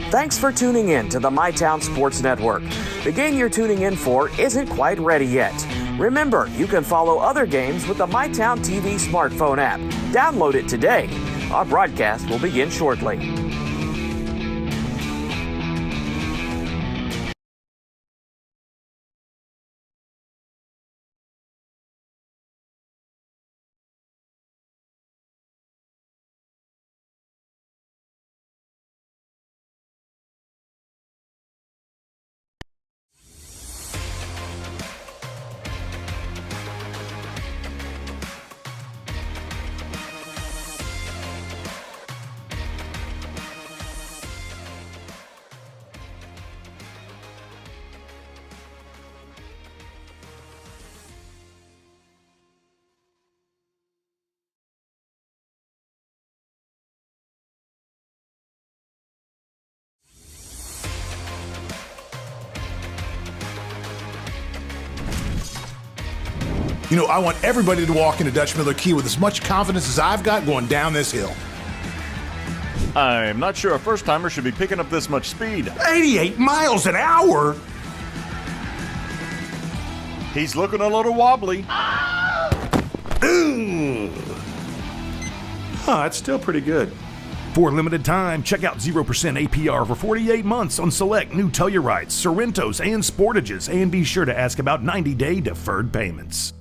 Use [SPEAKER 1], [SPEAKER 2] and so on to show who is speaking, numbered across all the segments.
[SPEAKER 1] Thanks for tuning in to the MyTown Sports Network. The game you're tuning in for isn't quite ready yet. Remember, you can follow other games with the MyTown TV smartphone app. Download it today. Our broadcast will begin shortly.
[SPEAKER 2] You know, I want everybody to walk into Dutch Miller Key with as much confidence as I've got going down this hill.
[SPEAKER 3] I'm not sure a first-timer should be picking up this much speed.
[SPEAKER 2] 88 miles an hour?
[SPEAKER 3] He's looking a little wobbly.
[SPEAKER 2] Ooh. That's still pretty good. For a limited time, check out 0% APR for 48 months on select new Tellurides, Sorrentos, and Sportages, and be sure to ask about 90-day deferred payments.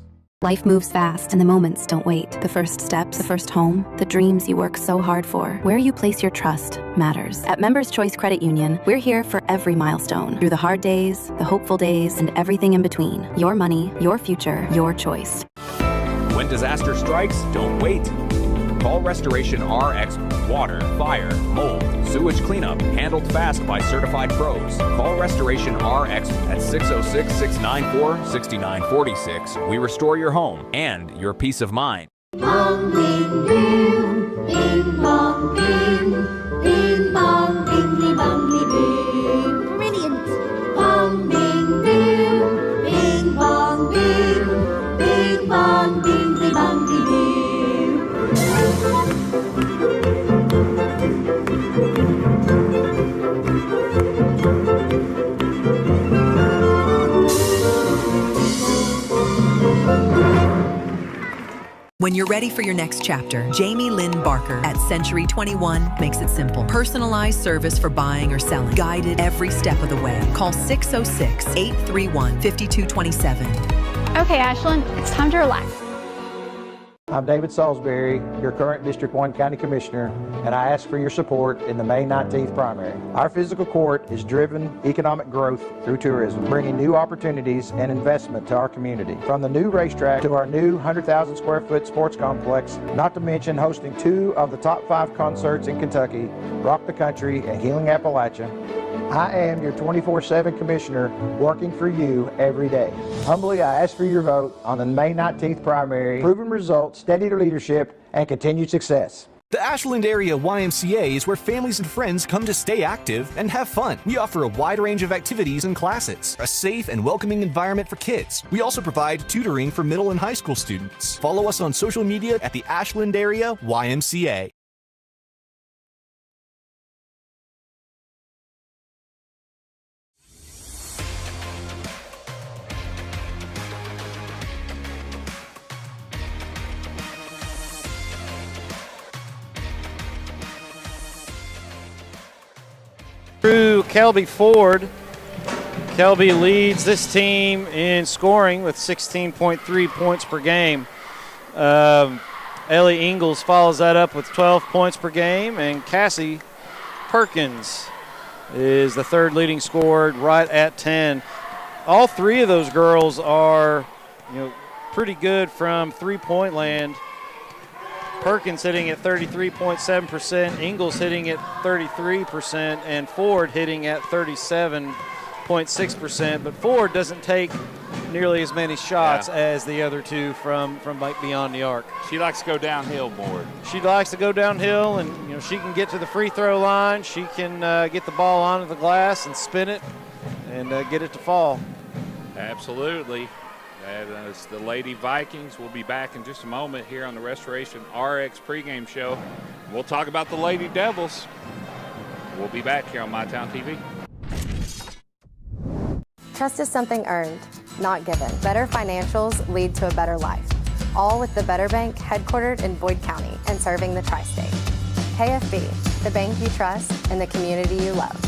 [SPEAKER 4] Life moves fast and the moments don't wait. The first steps, the first home, the dreams you work so hard for. Where you place your trust matters. At Members Choice Credit Union, we're here for every milestone. Through the hard days, the hopeful days, and everything in between. Your money, your future, your choice.
[SPEAKER 5] When disaster strikes, don't wait. Call Restoration RX. Water, fire, mold, sewage cleanup, handled fast by certified pros. Call Restoration RX at 606-694-6946. We restore your home and your peace of mind.
[SPEAKER 6] Bong bing boom, bing bong boom, bing bong bingly bongly boom. Brilliant! Bong bing boom, bing bong boom, bing bong bingly bongly boom.
[SPEAKER 7] When you're ready for your next chapter, Jamie Lynn Barker at Century 21 makes it simple. Personalized service for buying or selling. Guided every step of the way. Call 606-831-5227.
[SPEAKER 8] Okay, Ashlyn, it's time to relax.
[SPEAKER 9] I'm David Salisbury, your current District 1 County Commissioner, and I ask for your support in the May 19th primary. Our physical court is driven economic growth through tourism, bringing new opportunities and investment to our community. From the new racetrack to our new 100,000 square foot sports complex, not to mention hosting 2 of the top 5 concerts in Kentucky, Rock the Country and Healing Appalachia. I am your 24/7 commissioner working for you every day. Humbly, I ask for your vote on the May 19th primary. Proven results, steady leadership, and continued success.
[SPEAKER 10] The Ashland Area YMCA is where families and friends come to stay active and have fun. We offer a wide range of activities and classes, a safe and welcoming environment for kids. We also provide tutoring for middle and high school students. Follow us on social media at the Ashland Area YMCA.
[SPEAKER 11] Through Kelby Ford. Kelby leads this team in scoring with 16.3 points per game. Ellie Ingalls follows that up with 12 points per game, and Cassie Perkins is the third leading scorer right at 10. All three of those girls are, pretty good from three-point land. Perkins hitting at 33.7%, Ingalls hitting at 33%, and Ford hitting at 37.6%. But Ford doesn't take nearly as many shots as the other two from beyond the arc.
[SPEAKER 12] She likes to go downhill more.
[SPEAKER 11] She likes to go downhill, and she can get to the free throw line. She can get the ball onto the glass and spin it and get it to fall.
[SPEAKER 12] Absolutely. As the Lady Vikings will be back in just a moment here on the Restoration RX pregame show. We'll talk about the Lady Devils. We'll be back here on MyTown TV.
[SPEAKER 13] Trust is something earned, not given. Better financials lead to a better life. All with the Better Bank, headquartered in Boyd County and serving the tri-state. KFB, the bank you trust and the community you love.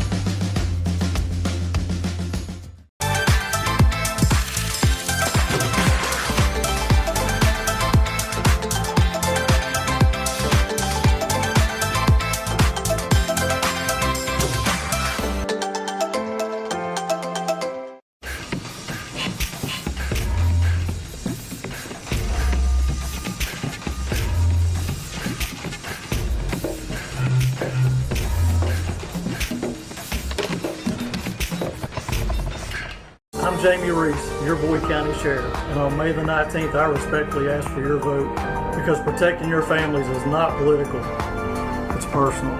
[SPEAKER 14] I'm Jamie Reese, your Boyd County Sheriff, and on May the 19th, I respectfully ask for your vote because protecting your families is not political, it's personal.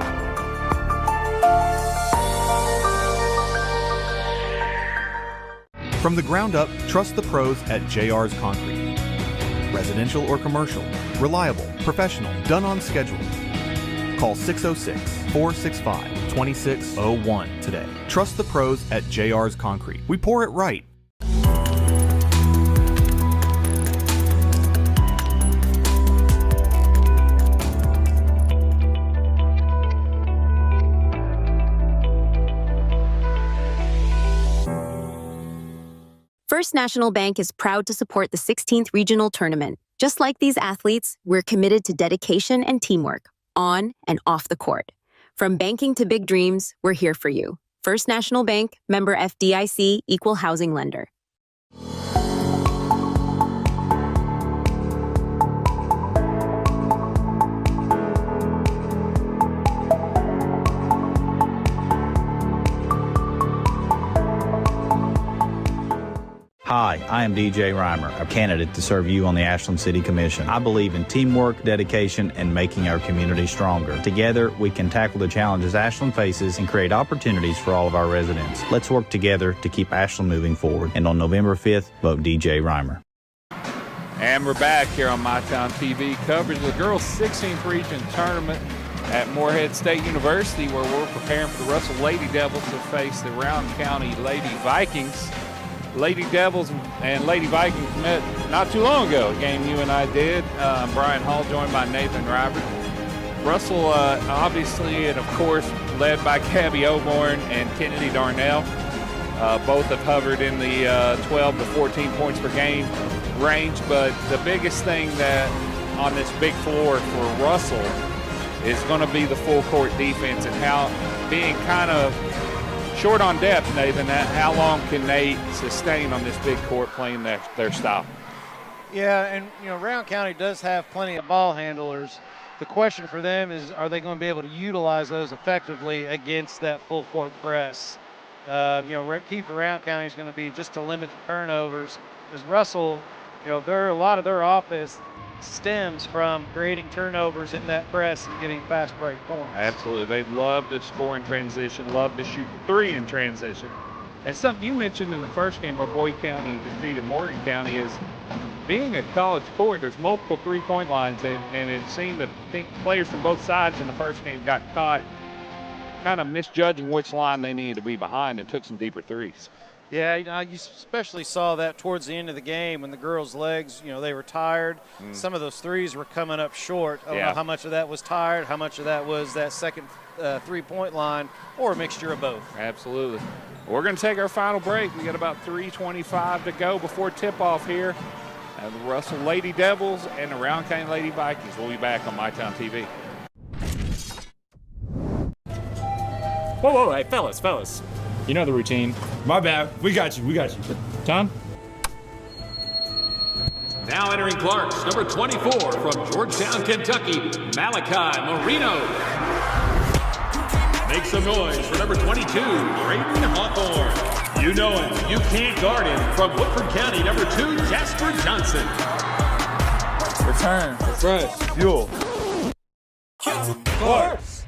[SPEAKER 15] From the ground up, trust the pros at JR's Concrete. Residential or commercial, reliable, professional, done on schedule. Call 606-465-2601 today. Trust the pros at JR's Concrete. We pour it right.
[SPEAKER 4] First National Bank is proud to support the 16th Regional Tournament. Just like these athletes, we're committed to dedication and teamwork, on and off the court. From banking to big dreams, we're here for you. First National Bank, member FDIC, equal housing lender.
[SPEAKER 16] Hi, I am DJ Reimer, a candidate to serve you on the Ashland City Commission. I believe in teamwork, dedication, and making our community stronger. Together, we can tackle the challenges Ashland faces and create opportunities for all of our residents. Let's work together to keep Ashland moving forward. And on November 5th, vote DJ Reimer.
[SPEAKER 12] And we're back here on MyTown TV. Coverage of the girls' 16th region tournament at Morehead State University, where we're preparing for the Russell Lady Devils to face the Rowan County Lady Vikings. Lady Devils and Lady Vikings met not too long ago, a game you and I did. Brian Hall joined by Nathan Robert. Russell, obviously, and of course, led by Gabby Oborn and Kennedy Darnell. Both have hovered in the 12 to 14 points per game range, but the biggest thing that on this big floor for Russell is going to be the full court defense and how being kind of short on depth, Nathan, how long can they sustain on this big court playing their style?
[SPEAKER 11] Yeah, and Rowan County does have plenty of ball handlers. The question for them is, are they going to be able to utilize those effectively against that full court press? Key for Rowan County is going to be just to limit the turnovers. Because Russell, a lot of their offense stems from creating turnovers in that press and getting fast break points.
[SPEAKER 12] Absolutely. They love to score in transition, love to shoot three in transition. And something you mentioned in the first game where Boyd County defeated Morgan County is being a college court, there's multiple three-point lines, and it seemed that players from both sides in the first game got caught kind of misjudging which line they needed to be behind and took some deeper threes.
[SPEAKER 11] Yeah, you especially saw that towards the end of the game when the girls' legs, they were tired. Some of those threes were coming up short. I don't know how much of that was tired, how much of that was that second three-point line, or a mixture of both.
[SPEAKER 12] Absolutely. We're going to take our final break. We got about 3:25 to go before tip-off here. The Russell Lady Devils and the Rowan County Lady Vikings. We'll be back on MyTown TV.
[SPEAKER 17] Whoa, hey, fellas. You know the routine. My bad. We got you. Tom?
[SPEAKER 18] Now entering Clarks, number 24 from Georgetown, Kentucky, Malachi Marino. Make some noise for number 22, Braden Hawthorne. You know him. You can't guard him. From Woodford County, number 2, Jasper Johnson.
[SPEAKER 19] Return. Refresh. Fuel.
[SPEAKER 18] Clarks.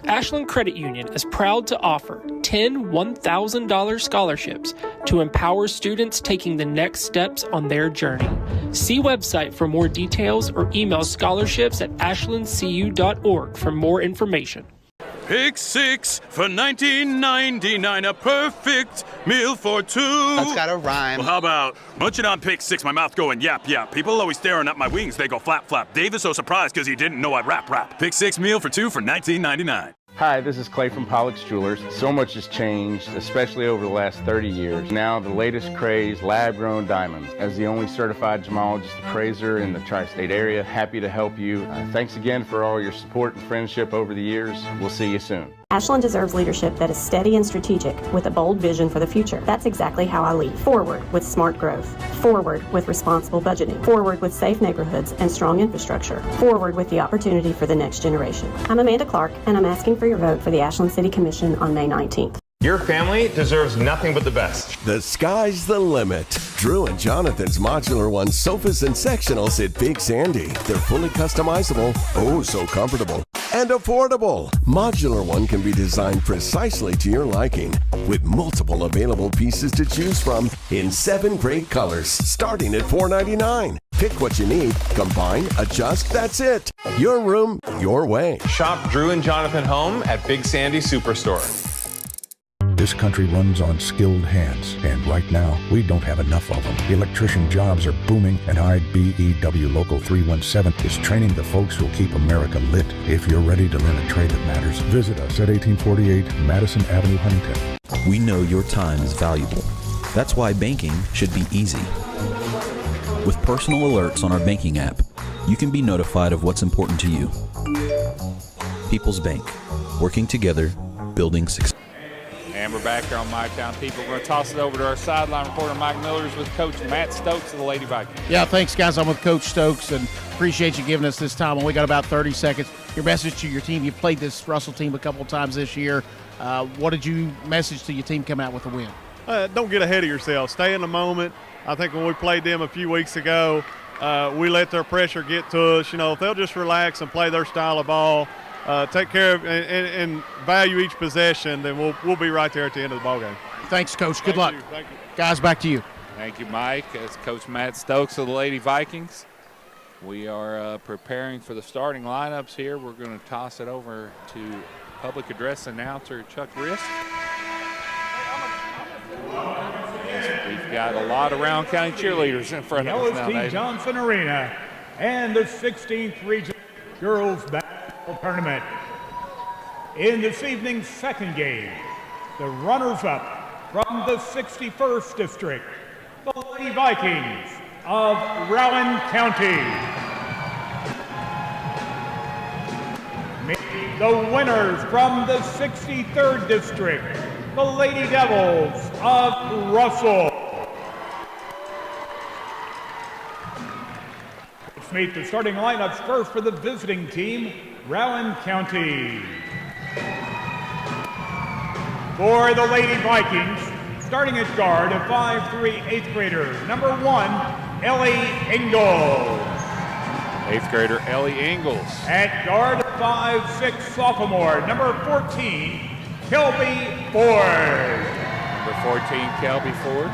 [SPEAKER 20] Ashland Credit Union is proud to offer 10 $1,000 scholarships to empower students taking the next steps on their journey. See website for more details or email scholarships@ashlandcu.org for more information.
[SPEAKER 19] Pick 6 for $19.99, a perfect meal for two.
[SPEAKER 21] That's gotta rhyme.
[SPEAKER 19] Well, how about munching on Pick 6, my mouth going yap, yap. People always staring at my wings, they go flap, flap. Dave is so surprised because he didn't know I'd rap. Pick 6 meal for two for $19.99.
[SPEAKER 22] Hi, this is Clay from Pollock's Jewelers. So much has changed, especially over the last 30 years. Now, the latest craze, lab-grown diamonds. As the only certified gemologist appraiser in the tri-state area, happy to help you. Thanks again for all your support and friendship over the years. We'll see you soon.
[SPEAKER 23] Ashland deserves leadership that is steady and strategic with a bold vision for the future. That's exactly how I lead. Forward with smart growth. Forward with responsible budgeting. Forward with safe neighborhoods and strong infrastructure. Forward with the opportunity for the next generation. I'm Amanda Clark, and I'm asking for your vote for the Ashland City Commission on May 19th.
[SPEAKER 24] Your family deserves nothing but the best.
[SPEAKER 25] The sky's the limit. Drew and Jonathan's Modular One sofas and sectionals at Big Sandy. They're fully customizable, oh so comfortable, and affordable. Modular One can be designed precisely to your liking with multiple available pieces to choose from in 7 great colors starting at $4.99. Pick what you need, combine, adjust, that's it. Your room, your way.
[SPEAKER 24] Shop Drew and Jonathan Home at Big Sandy Superstore.
[SPEAKER 26] This country runs on skilled hands, and right now, we don't have enough of them. Electrician jobs are booming, and IBEW Local 317 is training the folks who'll keep America lit. If you're ready to learn a trade that matters, visit us at 1848 Madison Avenue, Huntington.
[SPEAKER 27] We know your time is valuable. That's why banking should be easy. With personal alerts on our banking app, you can be notified of what's important to you. People's Bank, working together, building success.
[SPEAKER 12] And we're back here on My Town People. We're going to toss it over to our sideline reporter, Mike Millers, with Coach Matt Stokes of the Lady Vikings.
[SPEAKER 28] Yeah, thanks, guys. I'm with Coach Stokes, and appreciate you giving us this time. Only got about 30 seconds. Your message to your team. You played this Russell team a couple of times this year. What did you message to your team come out with a win?
[SPEAKER 29] Don't get ahead of yourself. Stay in the moment. I think when we played them a few weeks ago, we let their pressure get to us. You know, if they'll just relax and play their style of ball, take care of and value each possession, then we'll be right there at the end of the ballgame.
[SPEAKER 28] Thanks, Coach. Good luck.
[SPEAKER 29] Thank you.
[SPEAKER 28] Guys, back to you.
[SPEAKER 12] Thank you, Mike. As Coach Matt Stokes of the Lady Vikings. We are preparing for the starting lineups here. We're going to toss it over to public address announcer Chuck Risk. We've got a lot of Rowan County cheerleaders in front of us now.
[SPEAKER 30] LST Johnson Arena and the 16th Region Girls Basketball Tournament. In this evening's second game, the runners-up from the 61st District, the Lady Vikings of Rowan County. Meeting the winners from the 63rd District, the Lady Devils of Russell. Let's meet the starting lineups first for the visiting team, Rowan County. For the Lady Vikings, starting at guard, a 5'3" 8th grader, number 1, Ellie Ingalls.
[SPEAKER 12] 8th grader Ellie Ingalls.
[SPEAKER 30] At guard, 5'6" sophomore, number 14, Kelby Ford.
[SPEAKER 12] Number 14, Kelby Ford.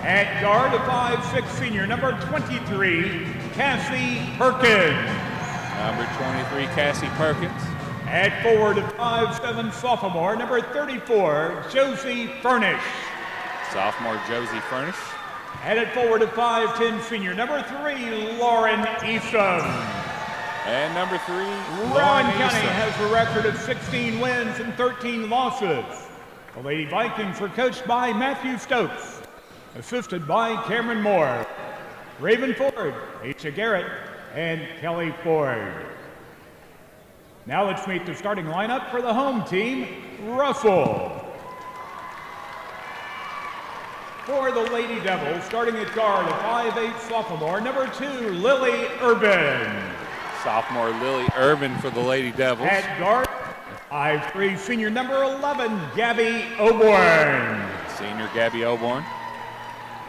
[SPEAKER 30] At guard, a 5'6" senior, number 23, Cassie Perkins.
[SPEAKER 12] Number 23, Cassie Perkins.
[SPEAKER 30] At forward, a 5'7" sophomore, number 34, Josie Furnish.
[SPEAKER 12] Sophomore Josie Furnish.
[SPEAKER 30] And at forward, a 5'10" senior, number 3, Lauren Easton.
[SPEAKER 12] And number 3,
[SPEAKER 30] Rowan County has a record of 16 wins and 13 losses. The Lady Vikings were coached by Matthew Stokes, assisted by Cameron Moore, Raven Ford, Aisha Garrett, and Kelly Ford. Now let's meet the starting lineup for the home team, Russell. For the Lady Devils, starting at guard, a 5'8" sophomore, number 2, Lily Urban.
[SPEAKER 12] Sophomore Lily Urban for the Lady Devils.
[SPEAKER 30] At guard, 5'3" senior, number 11, Gabby Oborn.
[SPEAKER 12] Senior Gabby Oborn.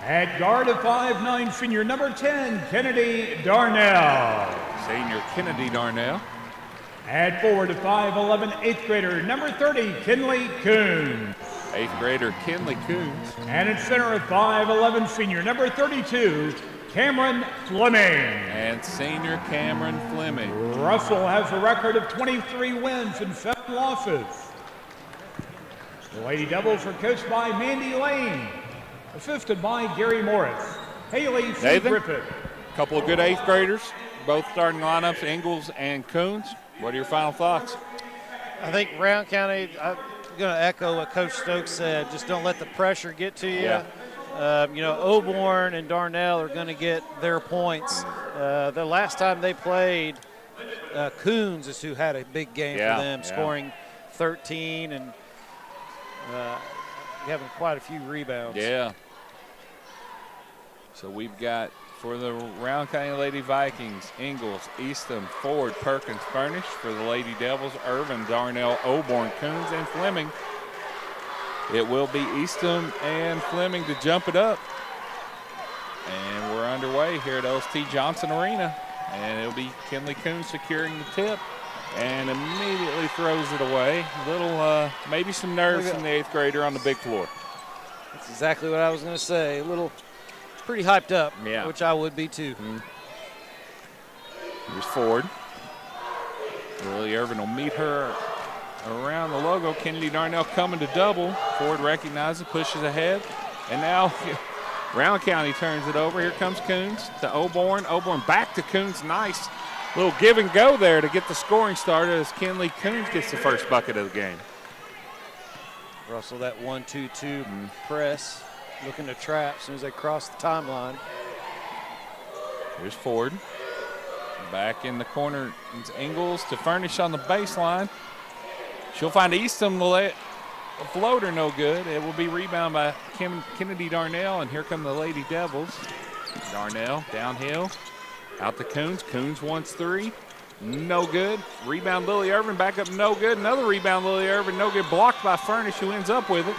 [SPEAKER 30] At guard, a 5'9" senior, number 10, Kennedy Darnell.
[SPEAKER 12] Senior Kennedy Darnell.
[SPEAKER 30] At forward, a 5'11" 8th grader, number 30, Kinley Coons.
[SPEAKER 12] 8th grader Kinley Coons.
[SPEAKER 30] And at center, a 5'11" senior, number 32, Cameron Fleming.
[SPEAKER 12] And senior Cameron Fleming.
[SPEAKER 30] Russell has a record of 23 wins and 7 losses. The Lady Devils are coached by Mandy Lane, assisted by Gary Morris. Haley C. Griffith.
[SPEAKER 12] A couple of good 8th graders, both starting lineups, Ingalls and Coons. What are your final thoughts?
[SPEAKER 11] I think Rowan County, I'm going to echo what Coach Stokes said. Just don't let the pressure get to you.
[SPEAKER 12] Yeah.
[SPEAKER 11] Auburn and Darnell are going to get their points. The last time they played, Coons is who had a big game for them, scoring 13 and having quite a few rebounds.
[SPEAKER 12] Yeah. So we've got for the Rowan County Lady Vikings, Ingalls, Eastham, Ford, Perkins, Furnish. For the Lady Devils, Irvin, Darnell, Auburn, Coons, and Fleming. It will be Eastham and Fleming to jump it up. And we're underway here at LST Johnson Arena. And it'll be Kinley Coons securing the tip and immediately throws it away. Little, maybe some nerves from the 8th grader on the big floor.
[SPEAKER 11] That's exactly what I was going to say. A little pretty hyped up, which I would be too.
[SPEAKER 12] Here's Ford. Lily Irvin will meet her around the logo. Kennedy Darnell coming to double. Ford recognizes, pushes ahead. And now Rowan County turns it over. Here comes Coons to Auburn. Auburn back to Coons. Nice little give and go there to get the scoring started as Kinley Coons gets the first bucket of the game.
[SPEAKER 11] Russell, that 1-2-2 press, looking to trap as soon as they cross the timeline.
[SPEAKER 12] Here's Ford. Back in the corner, it's Ingalls to Furnish on the baseline. She'll find Eastham, the floater no good. It will be rebound by Kennedy Darnell, and here come the Lady Devils. Darnell downhill, out to Coons. Coons wants 3, no good. Rebound Lily Irvin, back up, no good. Another rebound Lily Irvin, no good. Blocked by Furnish, who ends up with it.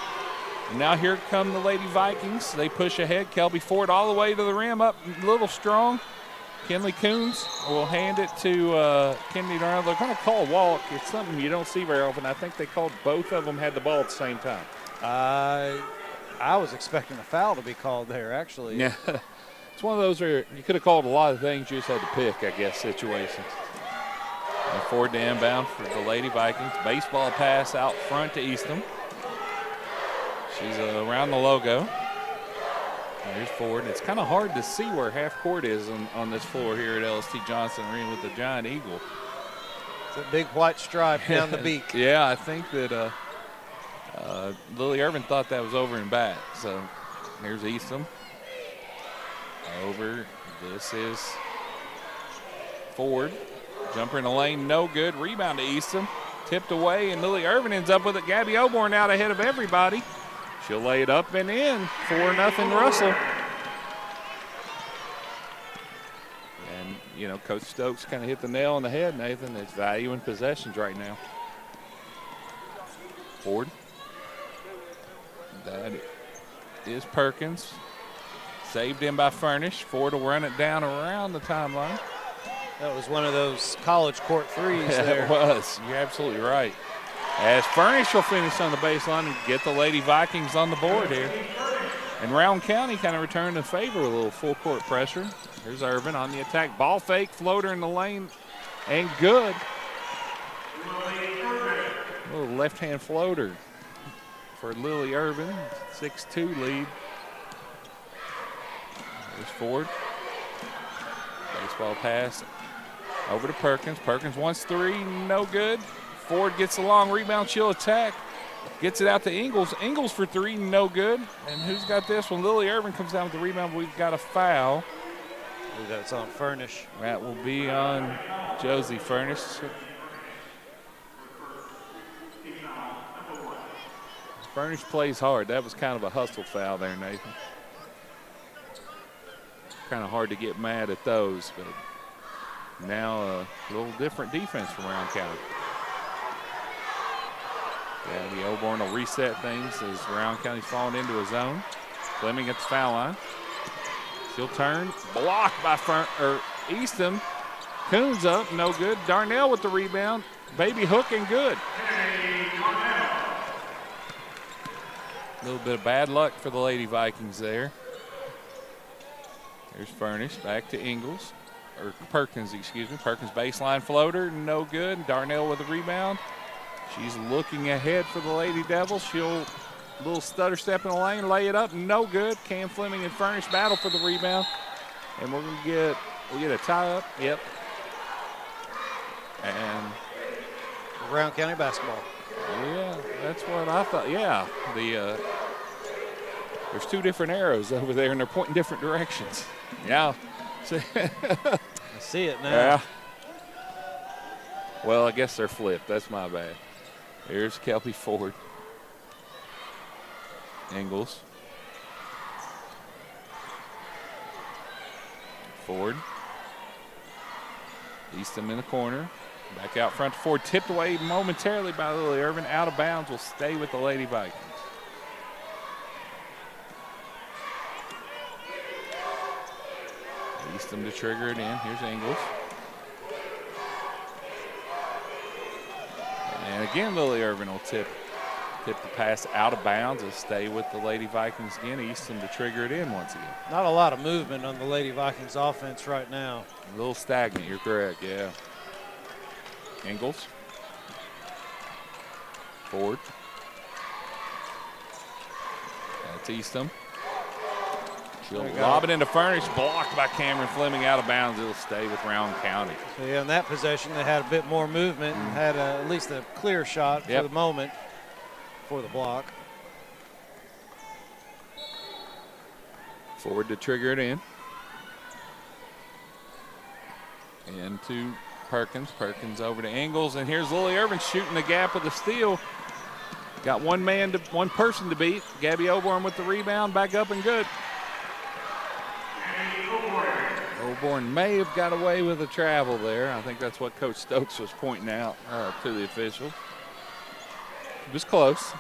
[SPEAKER 12] And now here come the Lady Vikings. They push ahead. Kelby Ford all the way to the rim, up a little strong. Kinley Coons will hand it to Kennedy Darnell. They're going to call a walk. It's something you don't see very often. I think they called both of them had the ball at the same time.
[SPEAKER 11] I was expecting a foul to be called there, actually.
[SPEAKER 12] Yeah, it's one of those where you could have called a lot of things. You just had to pick, I guess, situations. And Ford to inbound for the Lady Vikings. Baseball pass out front to Eastham. She's around the logo. Here's Ford. It's kind of hard to see where half court is on this floor here at LST Johnson Arena with the giant eagle.
[SPEAKER 11] It's a big white stripe down the beak.
[SPEAKER 12] Yeah, I think that Lily Irvin thought that was over and back. So here's Eastham. Over. This is Ford. Jumper in the lane, no good. Rebound to Eastham. Tipped away, and Lily Irvin ends up with it. Gabby Auburn out ahead of everybody. She'll lay it up and in. 4-0 Russell. And, you know, Coach Stokes kind of hit the nail on the head, Nathan. It's value in possessions right now. Ford. That is Perkins. Saved in by Furnish. Ford will run it down around the timeline.
[SPEAKER 11] That was one of those college court threes there.
[SPEAKER 12] It was. You're absolutely right. As Furnish will finish on the baseline and get the Lady Vikings on the board here. And Rowan County kind of returned in favor with a little full court pressure. Here's Irvin on the attack. Ball fake, floater in the lane, and good. A little left-hand floater for Lily Irvin. 6-2 lead. There's Ford. Baseball pass over to Perkins. Perkins wants 3, no good. Ford gets a long rebound, she'll attack. Gets it out to Ingalls. Ingalls for 3, no good. And who's got this one? Lily Irvin comes down with the rebound, but we've got a foul.
[SPEAKER 11] I believe that's on Furnish.
[SPEAKER 12] That will be on Josie Furnish. Furnish plays hard. That was kind of a hustle foul there, Nathan. Kind of hard to get mad at those, but now a little different defense from Rowan County. Yeah, the Auburn will reset things as Rowan County's falling into a zone. Fleming at the foul line. She'll turn, blocked by Eastham. Coons up, no good. Darnell with the rebound. Baby hook and good. A little bit of bad luck for the Lady Vikings there. There's Furnish, back to Ingalls. Perkins, excuse me. Perkins baseline floater, no good. Darnell with the rebound. She's looking ahead for the Lady Devils. She'll little stutter step in the lane, lay it up, no good. Cam Fleming and Furnish battle for the rebound. And we'll get a tie up. Yep. And
[SPEAKER 11] Rowan County basketball.
[SPEAKER 12] Yeah, that's what I thought. Yeah, there's two different arrows over there, and they're pointing different directions. Yeah.
[SPEAKER 11] I see it now.
[SPEAKER 12] Yeah. Well, I guess they're flipped. That's my bad. Here's Kelby Ford. Ingles. Ford. Eastham in the corner. Back out front to Ford. Tipped away momentarily by Lily Irvin. Out of bounds. Will stay with the Lady Vikings. Eastham to trigger it in. Here's Ingles. And again, Lily Irvin will tip the pass out of bounds and stay with the Lady Vikings again. Eastham to trigger it in once again.
[SPEAKER 11] Not a lot of movement on the Lady Vikings offense right now.
[SPEAKER 12] A little stagnant, you're correct, yeah. Ingles. Ford. That's Eastham. She'll lob it into Furnish, blocked by Cameron Fleming, out of bounds. It'll stay with Rowan County.
[SPEAKER 11] So yeah, in that possession, they had a bit more movement and had at least a clear shot for the moment for the block.
[SPEAKER 12] Ford to trigger it in. And to Perkins. Perkins over to Ingles, and here's Lily Irvin shooting the gap with a steal. Got one person to beat. Gabby Oborn with the rebound, back up and good. Oborn may have got away with a travel there. I think that's what Coach Stokes was pointing out to the officials. It was close.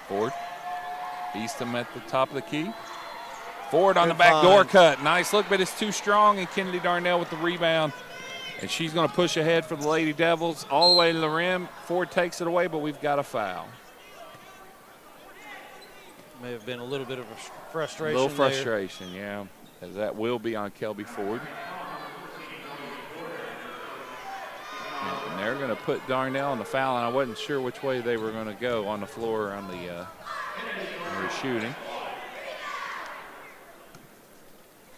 [SPEAKER 12] Ford. Eastham at the top of the key. Ford on the back door cut. Nice look, but it's too strong, and Kennedy Darnell with the rebound. And she's going to push ahead for the Lady Devils all the way to the rim. Ford takes it away, but we've got a foul.
[SPEAKER 11] May have been a little bit of a frustration.
[SPEAKER 12] A little frustration, yeah. As that will be on Kelby Ford. And they're going to put Darnell on the foul, and I wasn't sure which way they were going to go on the floor on the when shooting.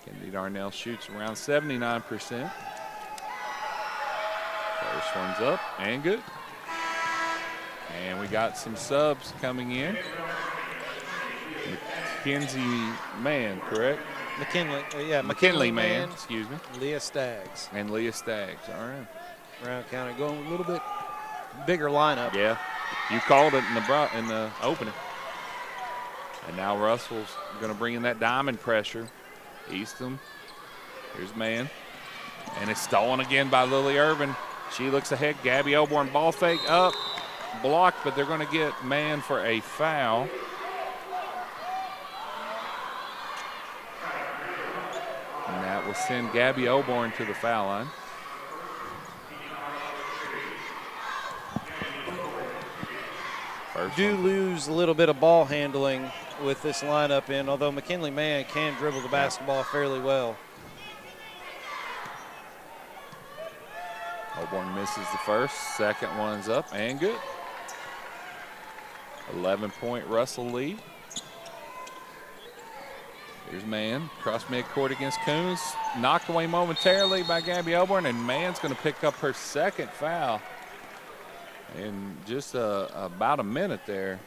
[SPEAKER 12] Kennedy Darnell shoots around 79%. First one's up and good. And we got some subs coming in. Mackenzie Mann, correct?
[SPEAKER 11] McKinley
[SPEAKER 12] Mann, excuse me.
[SPEAKER 11] Leah Staggs.
[SPEAKER 12] And Leah Staggs, all right.
[SPEAKER 11] Rowan County going a little bit bigger lineup.
[SPEAKER 12] Yeah, you called it in the opening. And now Russell's going to bring in that diamond pressure. Eastham, here's Mann. And it's stolen again by Lily Irvin. She looks ahead. Gabby Oborn, ball fake up, blocked, but they're going to get Mann for a foul. And that will send Gabby Oborn to the foul line.
[SPEAKER 11] Do lose a little bit of ball handling with this lineup in, although McKinley Mann can dribble the basketball fairly well.
[SPEAKER 12] Oborn misses the first. Second one's up and good. 11-point Russell lead. Here's Mann, cross midcourt against Coons. Knocked away momentarily by Gabby Oborn, and Mann's going to pick up her second foul in just about a minute there.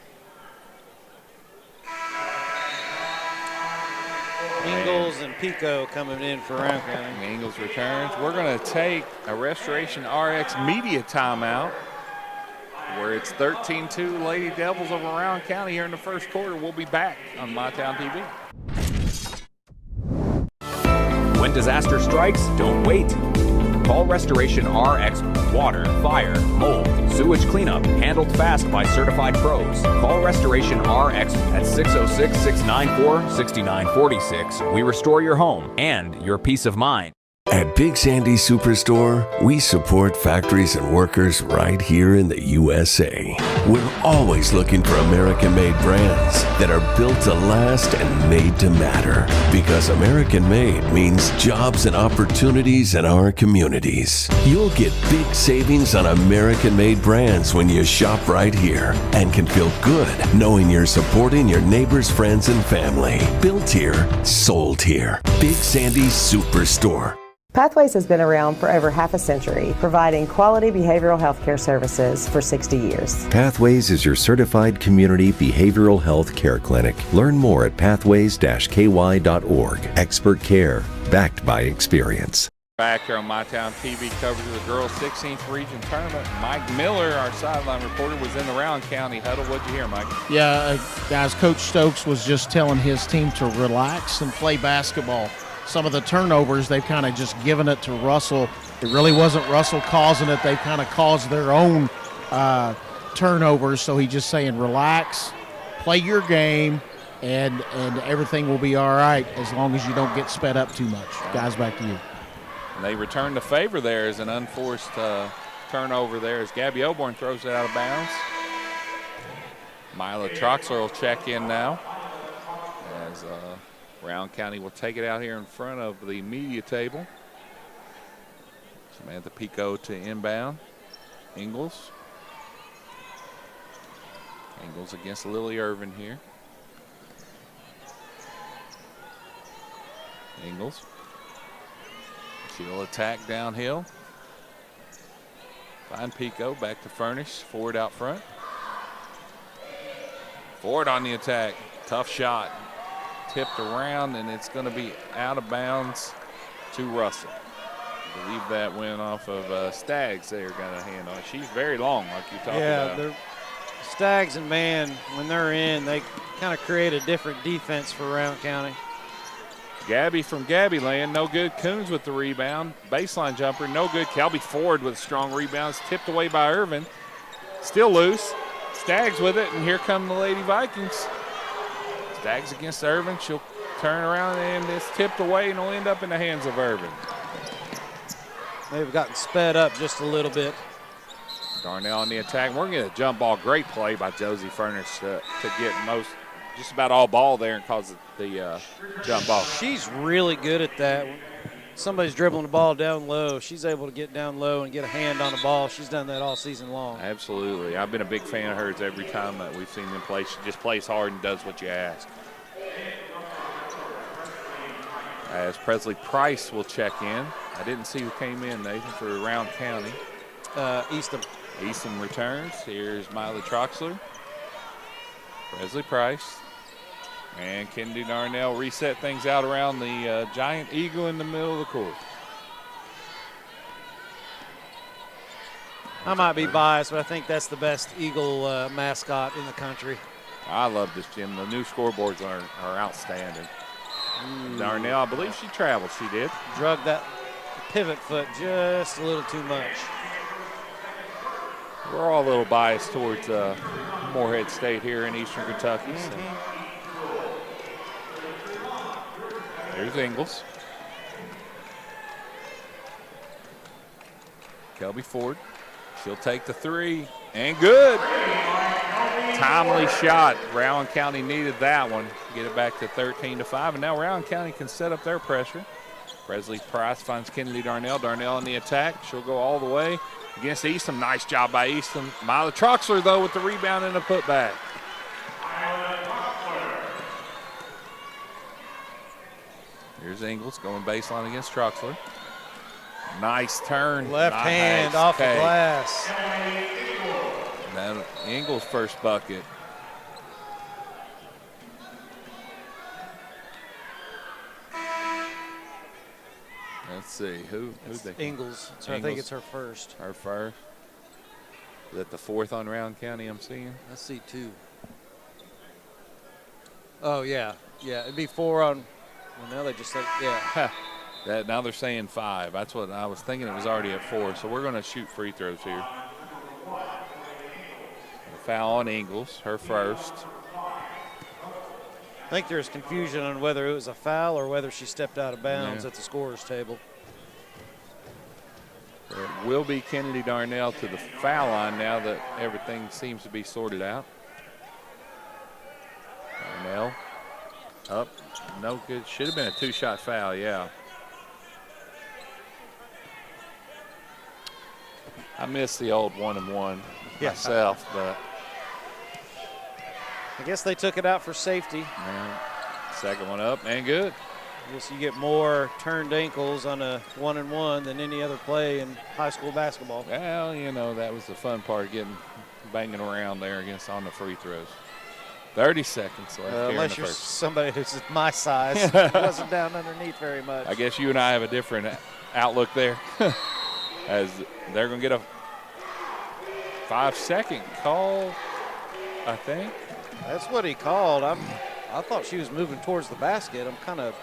[SPEAKER 11] Ingles and Pico coming in for Rowan County.
[SPEAKER 12] Ingles returns. We're going to take a Restoration RX media timeout where it's 13-2 Lady Devils over Rowan County here in the first quarter. We'll be back on MyTown TV.
[SPEAKER 1] When disaster strikes, don't wait. Call Restoration RX. Water, fire, mold, sewage cleanup, handled fast by certified pros. Call Restoration RX at 606-694-6946. We restore your home and your peace of mind.
[SPEAKER 25] At Big Sandy Superstore, we support factories and workers right here in the USA. We're always looking for American-made brands that are built to last and made to matter. Because American-made means jobs and opportunities in our communities. You'll get big savings on American-made brands when you shop right here and can feel good knowing you're supporting your neighbors, friends, and family. Built here, sold here. Big Sandy Superstore.
[SPEAKER 2] Pathways has been around for over half a century, providing quality behavioral health care services for 60 years.
[SPEAKER 3] Pathways is your certified community behavioral health care clinic. Learn more at pathways-ky.org. Expert care, backed by experience.
[SPEAKER 12] Back here on My Town TV coverage of the girls' 16th region tournament. Mike Miller, our sideline reporter, was in the Rowan County huddle. What'd you hear, Mike?
[SPEAKER 28] Yeah, guys, Coach Stokes was just telling his team to relax and play basketball. Some of the turnovers, they've kind of just given it to Russell. It really wasn't Russell causing it. They kind of caused their own turnovers. So he's just saying, relax, play your game, and everything will be all right as long as you don't get sped up too much. Guys, back to you.
[SPEAKER 12] And they return the favor there as an unforced turnover there as Gabby Oborn throws it out of bounds. Mila Troxler will check in now as Rowan County will take it out here in front of the media table. Samantha Pico to inbound. Ingles. Ingles against Lily Irvin here. Ingles. She'll attack downhill. Find Pico, back to Furnish. Ford out front. Ford on the attack. Tough shot. Tipped around, and it's going to be out of bounds to Russell. I believe that went off of Staggs there, got a hand on it. She's very long, like you talked about.
[SPEAKER 11] Yeah, Staggs and man, when they're in, they kind of create a different defense for Rowan County.
[SPEAKER 12] Gabby from Gabby Land, no good. Coons with the rebound. Baseline jumper, no good. Kelby Ford with strong rebounds, tipped away by Irvin. Still loose. Staggs with it, and here come the Lady Vikings. Staggs against Irvin. She'll turn around, and it's tipped away, and will end up in the hands of Irvin.
[SPEAKER 11] They've gotten sped up just a little bit.
[SPEAKER 12] Darnell on the attack. We're going to jump ball. Great play by Josie Furnish to get just about all ball there and cause the jump ball.
[SPEAKER 11] She's really good at that. When somebody's dribbling the ball down low, she's able to get down low and get a hand on the ball. She's done that all season long.
[SPEAKER 12] Absolutely. I've been a big fan of hers every time that we've seen them play. She just plays hard and does what you ask. As Presley Price will check in. I didn't see who came in, Nathan, for Rowan County.
[SPEAKER 11] Eastham.
[SPEAKER 12] Eastham returns. Here's Miley Troxler. Presley Price. And Kennedy Darnell reset things out around the giant eagle in the middle of the court.
[SPEAKER 11] I might be biased, but I think that's the best eagle mascot in the country.
[SPEAKER 12] I love this gym. The new scoreboards are outstanding. Darnell, I believe she traveled. She did.
[SPEAKER 11] Drug that pivot foot just a little too much.
[SPEAKER 12] We're all a little biased towards Morehead State here in Eastern Kentucky. So. There's Ingles. Kelby Ford. She'll take the three. And good. Timely shot. Rowan County needed that one. Get it back to 13-5. And now Rowan County can set up their pressure. Presley Price finds Kennedy Darnell. Darnell on the attack. She'll go all the way against Eastham. Nice job by Eastham. Mila Troxler, though, with the rebound and a putback. Here's Ingles going baseline against Troxler. Nice turn.
[SPEAKER 11] Left hand off the glass.
[SPEAKER 12] Now Ingles' first bucket. Let's see. Who's the
[SPEAKER 11] Ingles. So I think it's her first.
[SPEAKER 12] Her first. Is that the fourth on Rowan County I'm seeing?
[SPEAKER 11] I see two. Oh, yeah. Yeah, it'd be four on. Well, now they just said, yeah.
[SPEAKER 12] Now they're saying 5. That's what I was thinking. It was already at 4. So we're going to shoot free throws here. A foul on Ingles, her first.
[SPEAKER 11] I think there's confusion on whether it was a foul or whether she stepped out of bounds at the scorer's table.
[SPEAKER 12] It will be Kennedy Darnell to the foul line now that everything seems to be sorted out. Darnell up, no good. Should have been a 2-shot foul, yeah. I miss the old 1-and-1 myself, but
[SPEAKER 11] I guess they took it out for safety.
[SPEAKER 12] yeah. Second one up and good.
[SPEAKER 11] I guess you get more turned ankles on a 1-and-1 than any other play in high school basketball.
[SPEAKER 12] Well, you know, that was the fun part of banging around there against on the free throws. 30 seconds left here
[SPEAKER 11] unless
[SPEAKER 12] in the
[SPEAKER 11] you're
[SPEAKER 12] first.
[SPEAKER 11] somebody who's my size. Wasn't down underneath very much.
[SPEAKER 12] I guess you and I have a different outlook there. As they're going to get a 5-second call, I think.
[SPEAKER 11] That's what he called. I thought she was moving towards the basket. I'm kind of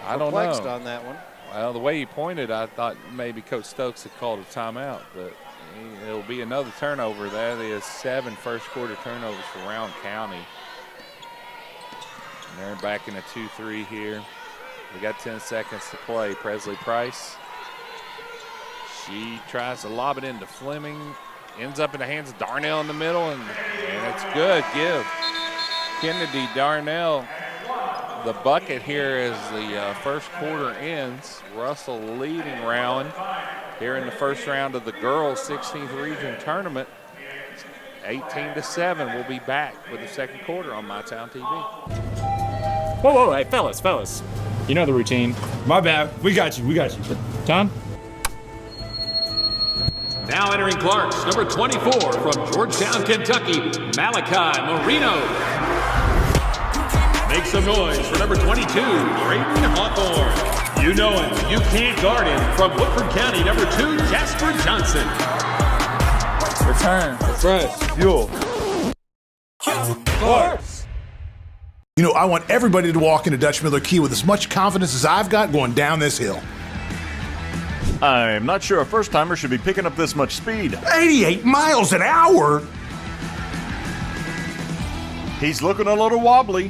[SPEAKER 11] perplexed on that one.
[SPEAKER 12] Well, the way he pointed, I thought maybe Coach Stokes had called a timeout, but it'll be another turnover. That is 7 first-quarter turnovers for Rowan County. And they're back in a 2-3 here. We got 10 seconds to play. Presley Price. She tries to lob it into Fleming. Ends up in the hands of Darnell in the middle, and it's good. Give Kennedy Darnell the bucket here as the first quarter ends. Russell leading Rowan here in the first round of the girls' 16th region tournament. 18-7. We'll be back with the second quarter on MyTown TV.
[SPEAKER 17] Whoa, hey, fellas. You know the routine. My bad. We got you. Tom?
[SPEAKER 18] Now entering Clarks, number 24 from Georgetown, Kentucky, Malachi Marino. Make some noise for number 22, Braden Hawthorne. You know him, you can't guard him. From Woodford County, number 2, Jasper Johnson.
[SPEAKER 17] Return, refresh, fuel. Clarks.
[SPEAKER 5] You know, I want everybody to walk into Dutch Miller Key with as much confidence as I've got going down this hill.
[SPEAKER 6] I'm not sure a first-timer should be picking up this much speed.
[SPEAKER 5] 88 miles an hour?
[SPEAKER 6] He's looking a little wobbly.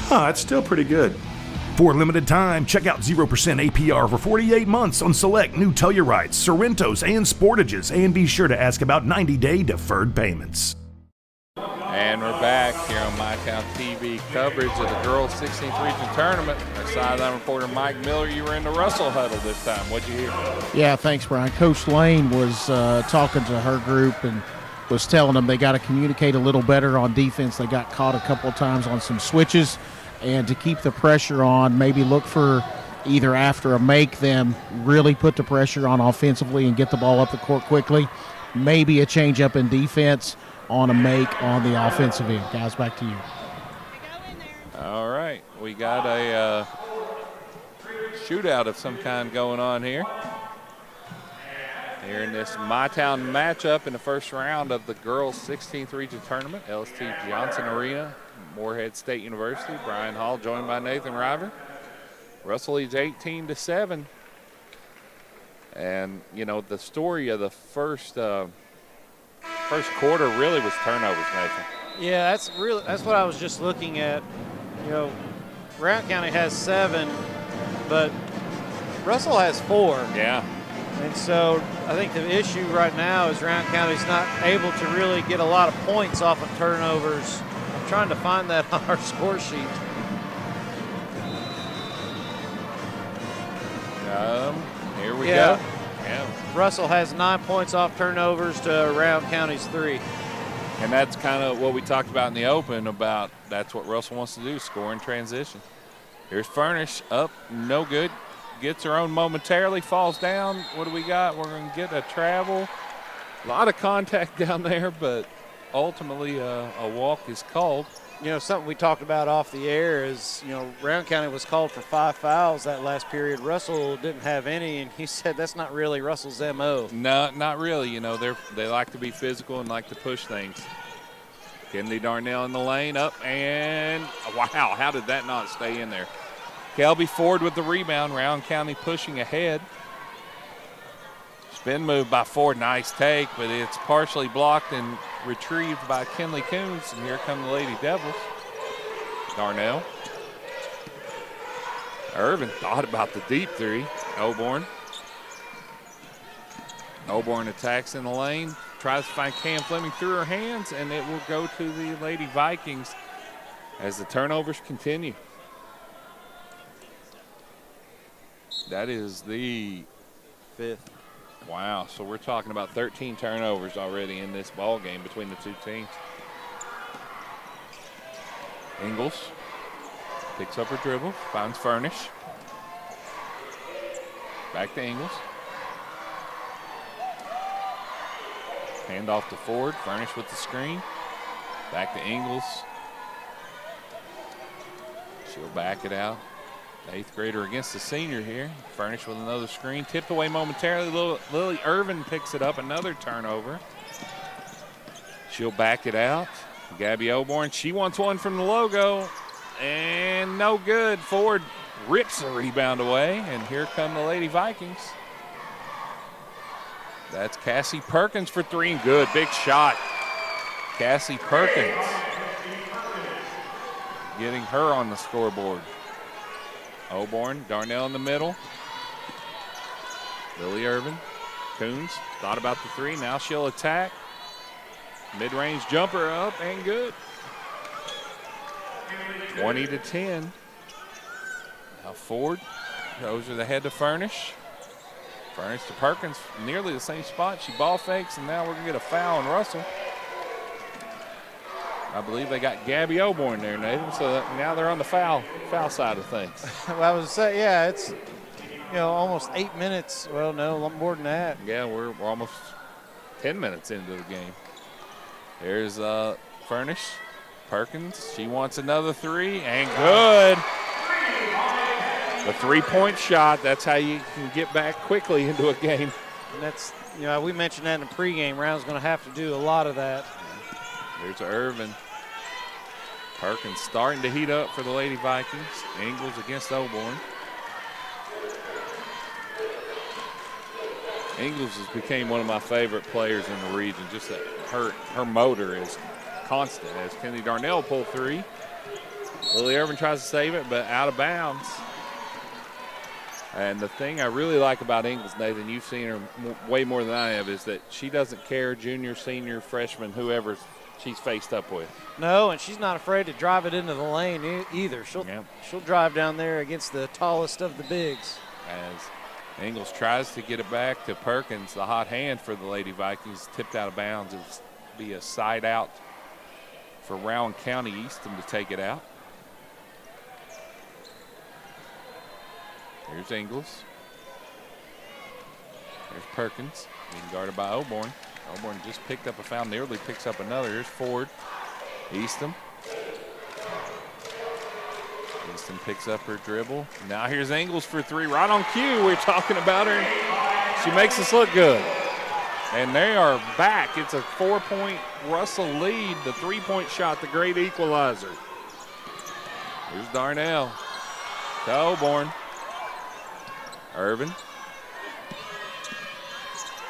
[SPEAKER 5] That's still pretty good. For a limited time, check out 0% APR for 48 months on select new Tellurites, Sorrentos, and Sportages, and be sure to ask about 90-day deferred payments.
[SPEAKER 12] And we're back here on MyTown TV coverage of the girls' 16th region tournament. Our sideline reporter Mike Miller, you were in the Russell huddle this time. What'd you hear?
[SPEAKER 28] Yeah, thanks, Brian. Coach Lane was talking to her group and was telling them they got to communicate a little better on defense. They got caught a couple of times on some switches, and to keep the pressure on, maybe look for either after a make them really put the pressure on offensively and get the ball up the court quickly, maybe a change up in defense on a make on the offensive end. Guys, back to you.
[SPEAKER 12] All right, we got a shootout of some kind going on here. Here in this MyTown matchup in the first round of the girls' 16th region tournament, LST Johnson Arena, Morehead State University. Brian Hall joined by Nathan River. Russell leads 18-7. And, you know, the story of the first quarter really was turnovers, Nathan.
[SPEAKER 11] Yeah, that's what I was just looking at. You know, Rowan County has 7, but Russell has 4.
[SPEAKER 12] Yeah.
[SPEAKER 11] And so I think the issue right now is Rowan County's not able to really get a lot of points off of turnovers. I'm trying to find that on our score sheet.
[SPEAKER 12] Here we go. Yeah.
[SPEAKER 11] Russell has 9 points off turnovers to Rowan County's 3.
[SPEAKER 12] And that's kind of what we talked about in the open about that's what Russell wants to do, score in transition. Here's Furnish up, no good. Gets her own momentarily, falls down. What do we got? We're going to get a travel. A lot of contact down there, but ultimately a walk is called.
[SPEAKER 11] You know, something we talked about off the air is, you know, Rowan County was called for 5 fouls that last period. Russell didn't have any, and he said that's not really Russell's MO.
[SPEAKER 12] No, not really. You know, they like to be physical and like to push things. Kennedy Darnell in the lane, up, and wow, how did that not stay in there? Kelby Ford with the rebound. Rowan County pushing ahead. Spin move by Ford, nice take, but it's partially blocked and retrieved by Kinley Coons. And here come the Lady Devils. Darnell. Irvin thought about the deep three. Oborn attacks in the lane, tries to find Cam Fleming through her hands, and it will go to the Lady Vikings as the turnovers continue. That is the
[SPEAKER 11] 5th.
[SPEAKER 12] Wow, so we're talking about 13 turnovers already in this ball game between the two teams. Ingles picks up her dribble, finds Furnish. Back to Ingles. Hand off to Ford, Furnish with the screen. Back to Ingles. She'll back it out. The 8th grader against the senior here. Furnish with another screen. Tipped away momentarily. Lily Irvin picks it up. Another turnover. She'll back it out. Gabby Oborn, she wants one from the logo. And no good. Ford rips the rebound away. And here come the Lady Vikings. That's Cassie Perkins for 3 and good. Big shot. Cassie Perkins getting her on the scoreboard. Oborn, Darnell in the middle. Lily Irvin, Coons thought about the 3. Now she'll attack. Mid-range jumper up and good. 20-10. Now Ford goes to the head to Furnish. Furnish to Perkins, nearly the same spot. She ball fakes, and now we're going to get a foul on Russell. I believe they got Gabby Oborn there, Nathan, so now they're on the foul side of things.
[SPEAKER 11] Well, I was saying, yeah, it's almost 8 minutes. Well, no, a lot more than that.
[SPEAKER 12] Yeah, we're almost 10 minutes into the game. There's Furnish, Perkins. She wants another 3, and good. The 3-point shot. That's how you can get back quickly into a game.
[SPEAKER 11] And that's, we mentioned that in the pregame round. Is going to have to do a lot of that.
[SPEAKER 12] There's Irvin. Perkins starting to heat up for the Lady Vikings. Ingles against Oborn. Ingles has became one of my favorite players in the region. Just that her motor is constant. As Kennedy Darnell pull 3. Lily Irvin tries to save it, but out of bounds. And the thing I really like about Ingles, Nathan, you've seen her way more than I have, is that she doesn't care junior, senior, freshman, whoever she's faced up with.
[SPEAKER 11] No, and she's not afraid to drive it into the lane either. She'll drive down there against the tallest of the bigs.
[SPEAKER 12] As Ingles tries to get it back to Perkins, the hot hand for the Lady Vikings, tipped out of bounds. It'll be a side out for Rowan County Eastham to take it out. Here's Ingles. There's Perkins being guarded by Oborn. Oborn just picked up a foul, nearly picks up another. Here's Ford. Eastham. Eastham picks up her dribble. Now here's Ingles for 3, right on cue. We're talking about her. She makes us look good. And they are back. It's a 4-point Russell lead. The 3-point shot, the great equalizer. Here's Darnell to Oborn. Irvin.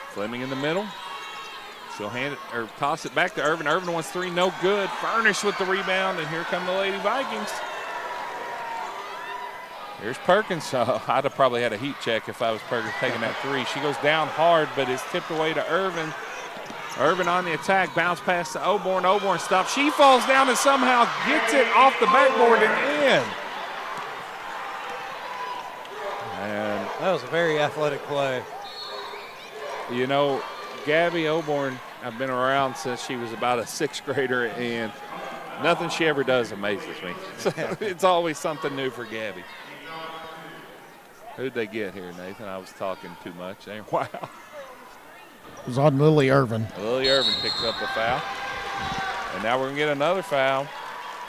[SPEAKER 12] Fleming in the middle. She'll hand it or toss it back to Irvin. Irvin wants 3, no good. Furnish with the rebound, and here come the Lady Vikings. Here's Perkins. I'd have probably had a heat check if I was Perkins taking that 3. She goes down hard, but is tipped away to Irvin. Irvin on the attack, bounce pass to Oborn. Oborn stops. She falls down and somehow gets it off the backboard and in. And
[SPEAKER 11] that was a very athletic play.
[SPEAKER 12] Gabby Oborn, I've been around since she was about a 6th grader, and nothing she ever does amazes me. So it's always something new for Gabby. Who'd they get here, Nathan? I was talking too much. Wow.
[SPEAKER 28] It was on Lily Irvin.
[SPEAKER 12] Lily Irvin picks up a foul. And now we're going to get another foul.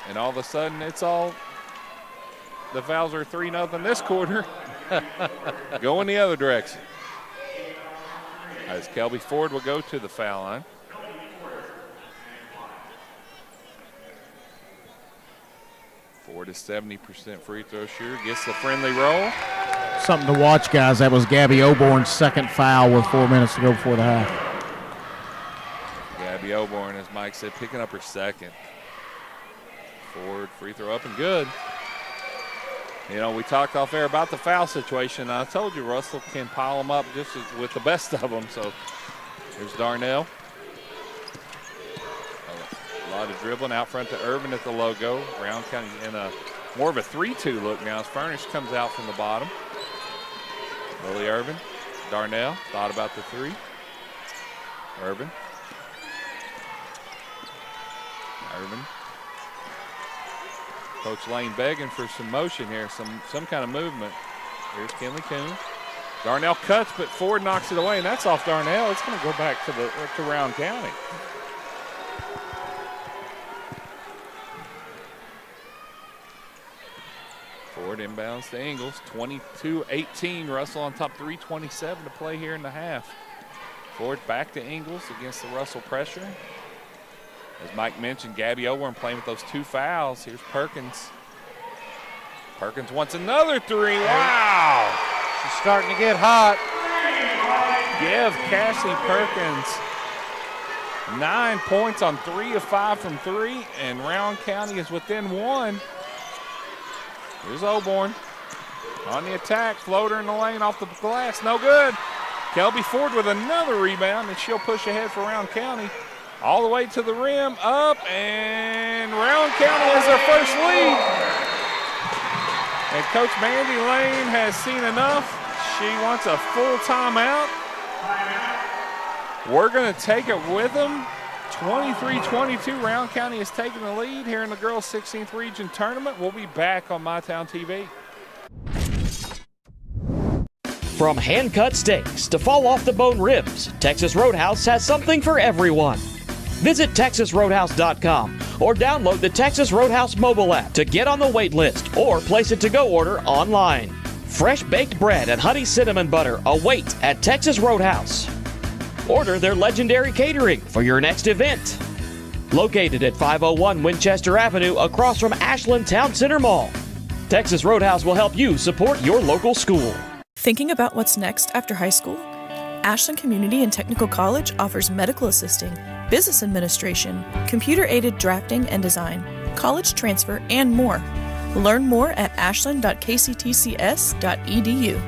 [SPEAKER 12] And all of a sudden, the fouls are 3-0 this quarter. Going the other direction. As Kelby Ford will go to the foul line. Ford is 70% free throw shooter. Gets the friendly roll.
[SPEAKER 28] Something to watch, guys. That was Gabby Oborn's 2nd foul with 4 minutes to go before the half.
[SPEAKER 12] Gabby Oborn, as Mike said, picking up her 2nd. Ford free throw up and good. You know, we talked off air about the foul situation. I told you Russell can pile them up just with the best of them. So here's Darnell. A lot of dribbling out front to Urban at the logo. Rowan County in a more of a 3-2 look now as Furnish comes out from the bottom. Lily Urban. Darnell thought about the three. Urban. Coach Lane begging for some motion here, some kind of movement. Here's Kinley Coon. Darnell cuts, but Ford knocks it away, and that's off Darnell. It's going to go back to Rowan County. Ford inbounds to Ingles. 22-18. Russell on top, 3:27 to play here in the half. Ford back to Ingles against the Russell pressure. As Mike mentioned, Gabby Owen playing with those 2 fouls. Here's Perkins. Perkins wants another three. Wow!
[SPEAKER 11] She's starting to get hot.
[SPEAKER 12] Give Cassie Perkins 9 points on 3 of 5 from 3, and Rowan County is within 1. Here's Oborn on the attack. Floater in the lane off the glass. No good. Kelby Ford with another rebound, and she'll push ahead for Rowan County. All the way to the rim, up, and Rowan County has their first lead. And Coach Mandy Lane has seen enough. She wants a full timeout. We're going to take it with them. 23-22, Rowan County is taking the lead here in the girls' 16th region tournament. We'll be back on MyTown TV.
[SPEAKER 4] From hand-cut steaks to fall-off-the-bone ribs, Texas Roadhouse has something for everyone. Visit TexasRoadhouse.com or download the Texas Roadhouse mobile app to get on the wait list or place a to-go order online. Fresh baked bread and honey cinnamon butter await at Texas Roadhouse. Order their legendary catering for your next event. Located at 501 Winchester Avenue across from Ashland Town Center Mall. Texas Roadhouse will help you support your local school.
[SPEAKER 7] Thinking about what's next after high school? Ashland Community and Technical College offers medical assisting, business administration, computer-aided drafting and design, college transfer, and more. Learn more at ashland.kctcs.edu.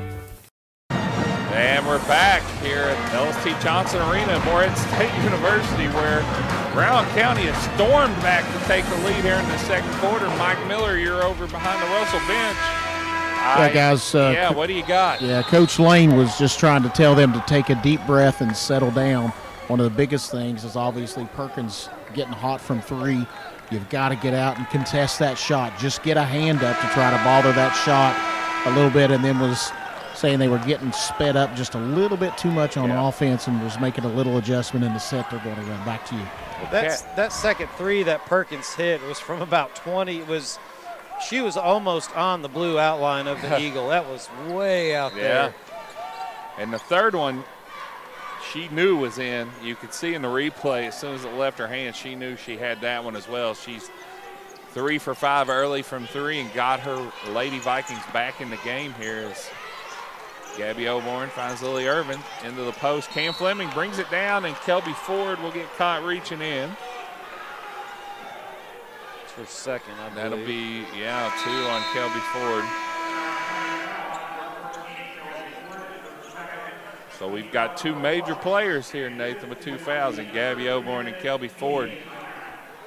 [SPEAKER 12] And we're back here at LST Johnson Arena at Morehead State University, where Rowan County has stormed back to take the lead here in the second quarter. Mike Miller, you're over behind the Russell bench.
[SPEAKER 28] Yeah, guys.
[SPEAKER 12] What do you got?
[SPEAKER 28] Yeah, Coach Lane was just trying to tell them to take a deep breath and settle down. One of the biggest things is obviously Perkins getting hot from 3. You've got to get out and contest that shot. Just get a hand up to try to bother that shot a little bit, and then was saying they were getting sped up just a little bit too much on offense and was making a little adjustment in the set. They're going to run back to you.
[SPEAKER 11] That second 3 that Perkins hit was from about 20. She was almost on the blue outline of the Eagle. That was way out there.
[SPEAKER 12] And the third one, she knew was in. You could see in the replay, as soon as it left her hand, she knew she had that one as well. She's 3 for 5 early from 3 and got her Lady Vikings back in the game here as Gabby Oborn finds Lily Irvin into the post. Cam Fleming brings it down, and Kelby Ford will get caught reaching in.
[SPEAKER 11] For second, I believe.
[SPEAKER 12] That'll be, 2 on Kelby Ford. So we've got 2 major players here, Nathan, with 2 fouls, and Gabby Oborn and Kelby Ford.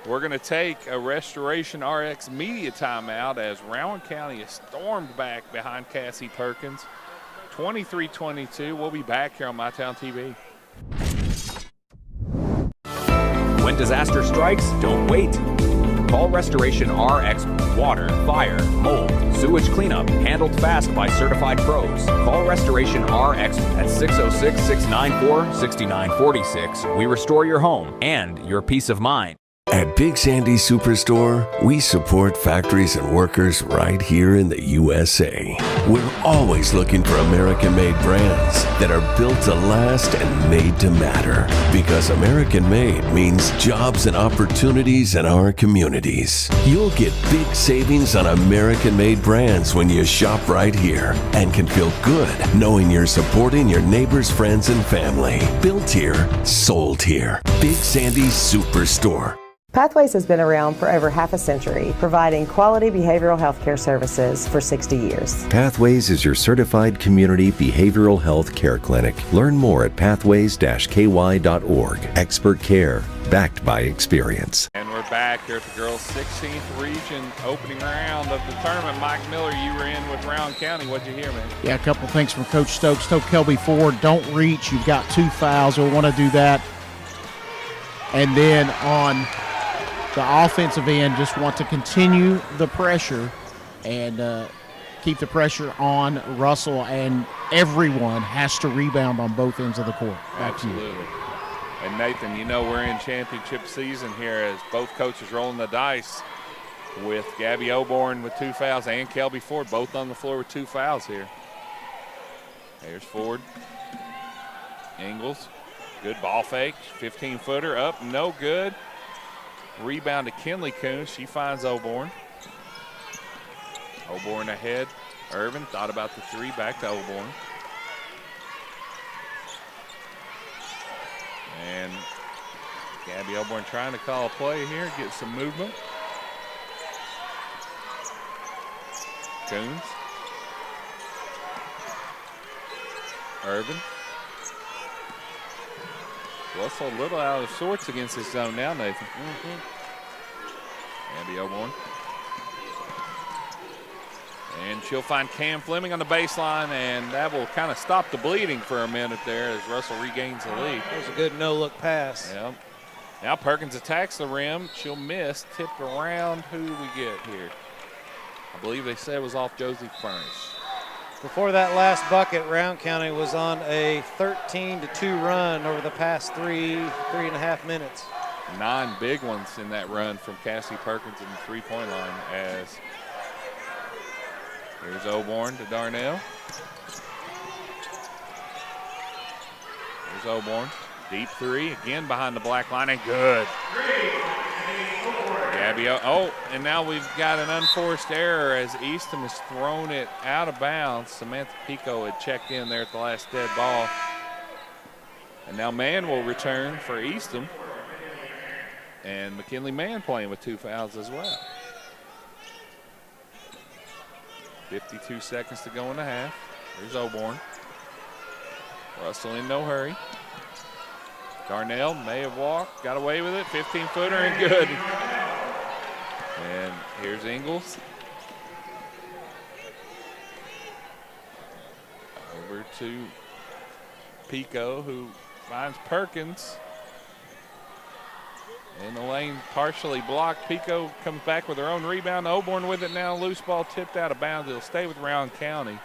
[SPEAKER 12] We're going to take a Restoration RX media timeout as Rowan County is stormed back behind Cassie Perkins. 23-22. We'll be back here on MyTown TV.
[SPEAKER 1] When disaster strikes, don't wait. Call Restoration RX Water, Fire, Mold, Sewage Cleanup, handled fast by certified pros. Call Restoration RX at 606-694-6946. We restore your home and your peace of mind.
[SPEAKER 25] At Big Sandy Superstore, we support factories and workers right here in the USA. We're always looking for American-made brands that are built to last and made to matter. Because American-made means jobs and opportunities in our communities. You'll get big savings on American-made brands when you shop right here and can feel good knowing you're supporting your neighbors, friends, and family. Built here, sold here. Big Sandy Superstore.
[SPEAKER 2] Pathways has been around for over half a century, providing quality behavioral health care services for 60 years.
[SPEAKER 3] Pathways is your certified community behavioral health care clinic. Learn more at pathways-ky.org. Expert care, backed by experience.
[SPEAKER 12] And we're back here at the girls' 16th region opening round of the tournament. Mike Miller, you were in with Rowan County. What'd you hear, man?
[SPEAKER 28] Yeah, a couple things from Coach Stokes. Told Kelby Ford, don't reach. You've got 2 fouls. We'll want to do that. And then on the offensive end, just want to continue the pressure and keep the pressure on Russell, and everyone has to rebound on both ends of the court. Back to you.
[SPEAKER 12] And Nathan, you know we're in championship season here as both coaches rolling the dice with Gabby Oborn with 2 fouls and Kelby Ford both on the floor with 2 fouls here. There's Ford. Ingles, good ball fake, 15-footer up, no good. Rebound to Kinley Coons. She finds Oborn. Oborn ahead. Irvin thought about the 3, back to Oborn. And Gabby Oborn trying to call a play here, get some movement. Coons. Irvin. Russell a little out of sorts against his zone now, Nathan. Gabby Oborn. And she'll find Cam Fleming on the baseline, and that will kind of stop the bleeding for a minute there as Russell regains the lead.
[SPEAKER 11] That was a good no-look pass.
[SPEAKER 12] Yep. Now Perkins attacks the rim. She'll miss. Tipped around. Who do we get here? I believe they said it was off Josie Furnish.
[SPEAKER 11] Before that last bucket, Rowan County was on a 13-2 run over the past three and a half minutes.
[SPEAKER 12] 9 big ones in that run from Cassie Perkins in the three-point line as here's Oborn to Darnell. Here's Oborn. Deep 3, again behind the black line, and good. Gabby, and now we've got an unforced error as Eastham has thrown it out of bounds. Samantha Pico had checked in there at the last dead ball. And now Mann will return for Eastham. And McKinley Mann playing with 2 fouls as well. 52 seconds to go in the half. Here's Oborn. Russell in no hurry. Darnell may have walked, got away with it. 15-footer and good. And here's Ingles. Over to Pico, who finds Perkins. In the lane, partially blocked. Pico comes back with her own rebound. Oborn with it now. Loose ball tipped out of bounds. It'll stay with Rowan County.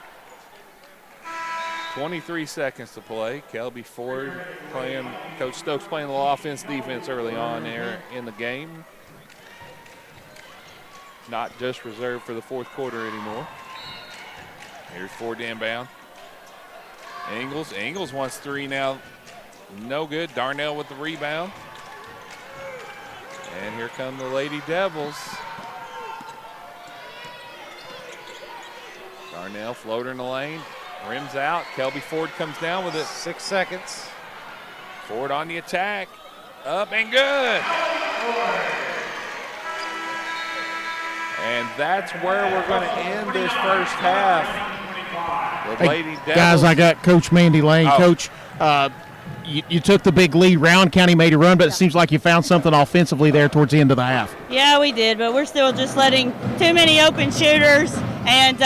[SPEAKER 12] 23 seconds to play. Kelby Ford playing, Coach Stokes playing a little offense-defense early on there in the game. Not just reserved for the fourth quarter anymore. Here's Ford inbound. Ingles wants 3 now. No good. Darnell with the rebound. And here come the Lady Devils. Darnell floater in the lane. Rims out. Kelby Ford comes down with it.
[SPEAKER 11] 6 seconds.
[SPEAKER 12] Ford on the attack. Up and good. And that's where we're going to end this first half. The Lady Devils.
[SPEAKER 28] Guys, I got Coach Mandy Lane.
[SPEAKER 12] Oh.
[SPEAKER 28] Coach, you took the big lead. Rowan County made a run, but it seems like you found something offensively there towards the end of the half.
[SPEAKER 8] Yeah, we did, but we're still just letting too many open shooters, and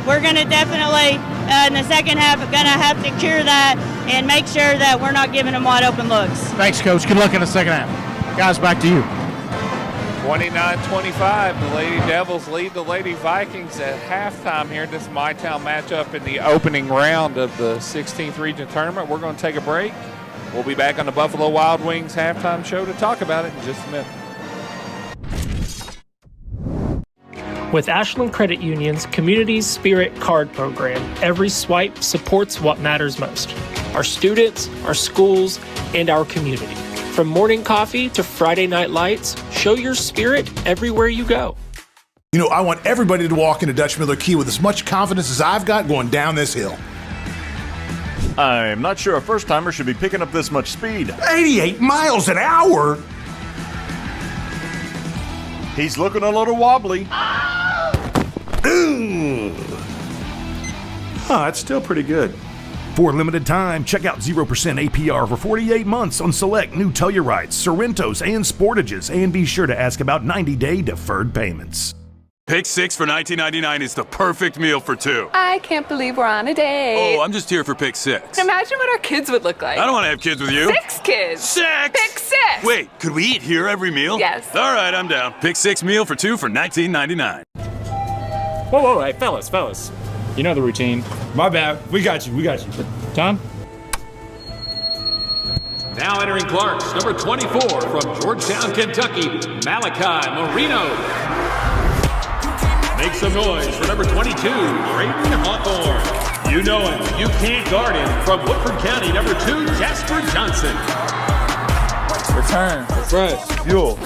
[SPEAKER 8] we're going to definitely, in the second half, going to have to cure that and make sure that we're not giving them wide open looks.
[SPEAKER 28] Thanks, Coach. Good luck in the second half. Guys, back to you.
[SPEAKER 12] 29-25, the Lady Devils lead the Lady Vikings at halftime here. This MyTown matchup in the opening round of the 16th region tournament. We're going to take a break. We'll be back on the Buffalo Wild Wings halftime show to talk about it in just a minute.
[SPEAKER 9] With Ashland Credit Union's Community Spirit Card Program, every swipe supports what matters most: our students, our schools, and our community. From morning coffee to Friday night lights, show your spirit everywhere you go.
[SPEAKER 10] You know, I want everybody to walk into Dutch Miller Key with as much confidence as I've got going down this hill.
[SPEAKER 6] I'm not sure a first-timer should be picking up this much speed.
[SPEAKER 10] 88 miles an hour?
[SPEAKER 6] He's looking a little wobbly.
[SPEAKER 5] It's still pretty good. For a limited time, check out 0% APR for 48 months on select new Tellurites, Sorrentos, and Sportages, and be sure to ask about 90-day deferred payments.
[SPEAKER 13] Pick 6 for $19.99 is the perfect meal for two.
[SPEAKER 14] I can't believe we're on a date.
[SPEAKER 13] Oh, I'm just here for pick 6.
[SPEAKER 14] Imagine what our kids would look like.
[SPEAKER 13] I don't want to have kids with you.
[SPEAKER 14] 6 kids.
[SPEAKER 13] 6!
[SPEAKER 14] Pick 6!
[SPEAKER 13] Wait, could we eat here every meal?
[SPEAKER 14] Yes.
[SPEAKER 13] All right, I'm down. Pick 6 meal for two for $19.99.
[SPEAKER 17] Whoa, hey, fellas. You know the routine. My bad. We got you. Tom?
[SPEAKER 18] Now entering Clarks, number 24 from Georgetown, Kentucky, Malachi Marino. Make some noise for number 22, Braden Hawthorne. You know him, you can't guard him. From Woodford County, number 2, Jasper Johnson.
[SPEAKER 17] Return, refresh, fuel.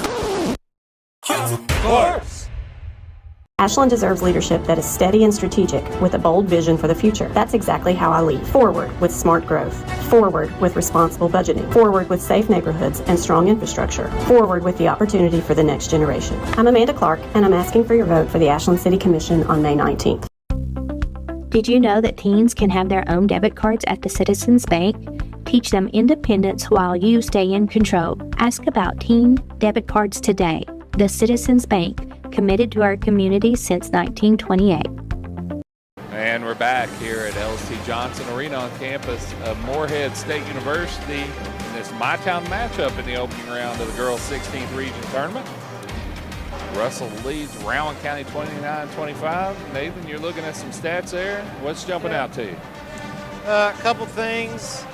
[SPEAKER 17] Clarks.
[SPEAKER 15] Ashland deserves leadership that is steady and strategic with a bold vision for the future. That's exactly how I lead. Forward with smart growth. Forward with responsible budgeting. Forward with safe neighborhoods and strong infrastructure. Forward with the opportunity for the next generation. I'm Amanda Clark, and I'm asking for your vote for the Ashland City Commission on May 19th.
[SPEAKER 16] Did you know that teens can have their own debit cards at the Citizens Bank? Teach them independence while you stay in control. Ask about teen debit cards today. The Citizens Bank, committed to our community since 1928.
[SPEAKER 12] And we're back here at LST Johnson Arena on campus of Morehead State University in this My Town matchup in the opening round of the girls 16th region tournament. Russell leads Rowan County 29-25. Nathan, you're looking at some stats there. What's jumping out to you?
[SPEAKER 11] A couple things.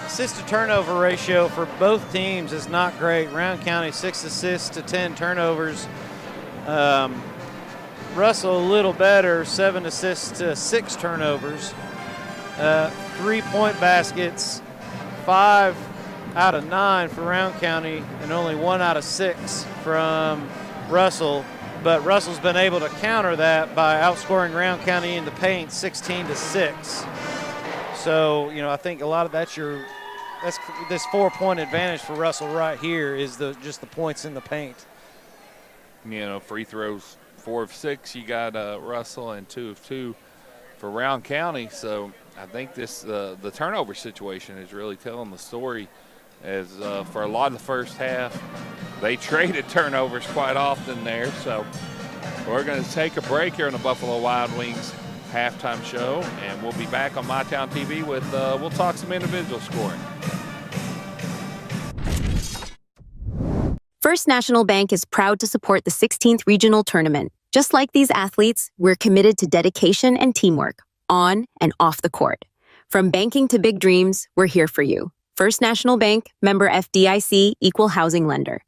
[SPEAKER 11] Assist-to-turnover ratio for both teams is not great. Rowan County 6 assists to 10 turnovers. Russell a little better, 7 assists to 6 turnovers. 3-point baskets, 5 out of 9 for Rowan County and only 1 out of 6 from Russell. But Russell's been able to counter that by outscoring Rowan County in the paint 16-6. So, I think a lot of that's this 4-point advantage for Russell right here is just the points in the paint.
[SPEAKER 12] Free throws 4 of 6, you got Russell, and 2 of 2 for Rowan County. So I think the turnover situation is really telling the story, as for a lot of the first half, they traded turnovers quite often there. So we're going to take a break here on the Buffalo Wild Wings halftime show, and we'll be back on MyTown TV with we'll talk some individual scoring.
[SPEAKER 19] First National Bank is proud to support the 16th Regional Tournament. Just like these athletes, we're committed to dedication and teamwork, on and off the court. From banking to big dreams, we're here for you. First National Bank, member FDIC, equal housing lender.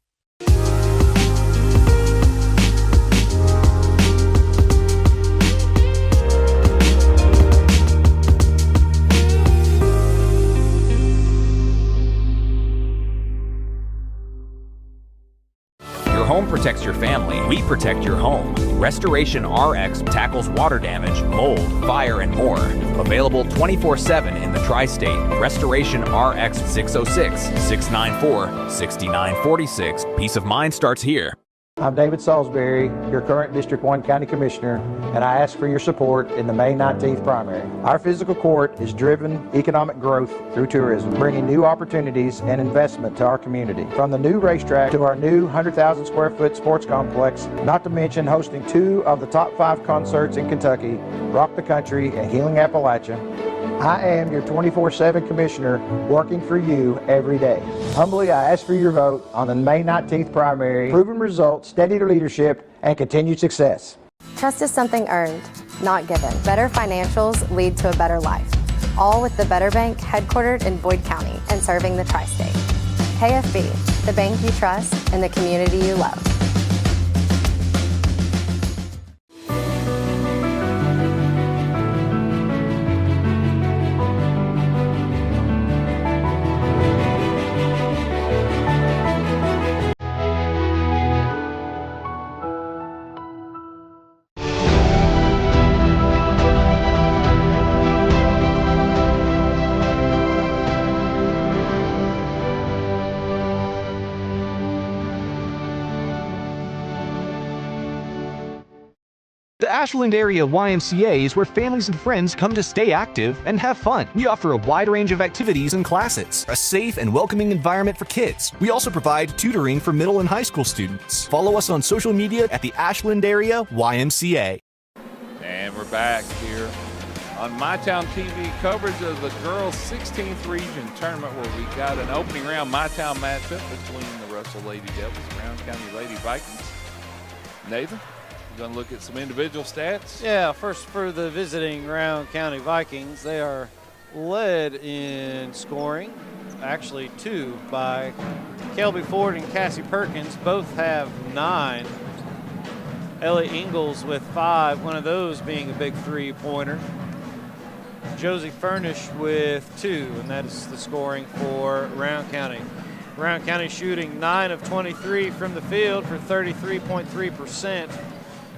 [SPEAKER 1] Your home protects your family. We protect your home. Restoration RX tackles water damage, mold, fire, and more. Available 24/7 in the tri-state. Restoration RX 606-694-6946. Peace of mind starts here.
[SPEAKER 20] I'm David Salisbury, your current District 1 County Commissioner, and I ask for your support in the May 19th primary. Our physical court has driven economic growth through tourism, bringing new opportunities and investment to our community. From the new racetrack to our new 100,000 square foot sports complex, not to mention hosting 2 of the top 5 concerts in Kentucky, Rock the Country and Healing Appalachia. I am your 24/7 commissioner working for you every day. Humbly, I ask for your vote on the May 19th primary. Proven results, steady leadership, and continued success.
[SPEAKER 21] Trust is something earned, not given. Better financials lead to a better life. All with the Better Bank, headquartered in Boyd County and serving the tri-state. KFB, the bank you trust and the community you love.
[SPEAKER 4] Ashland area YMCA is where families and friends come to stay active and have fun. We offer a wide range of activities and classes, a safe and welcoming environment for kids. We also provide tutoring for middle and high school students. Follow us on social media at the Ashland area YMCA.
[SPEAKER 12] And we're back here on MyTown TV, coverage of the girls 16th region tournament, where we got an opening round MyTown matchup between the Russell Lady Devils and Rowan County Lady Vikings. Nathan, we're going to look at some individual stats.
[SPEAKER 11] Yeah, first for the visiting Rowan County Vikings, they are led in scoring, actually 2 by Kelby Ford and Cassie Perkins. Both have 9. Ellie Ingalls with 5, one of those being a big three-pointer. Josie Furnish with 2, and that is the scoring for Rowan County. Rowan County shooting 9 of 23 from the field for 33.3%,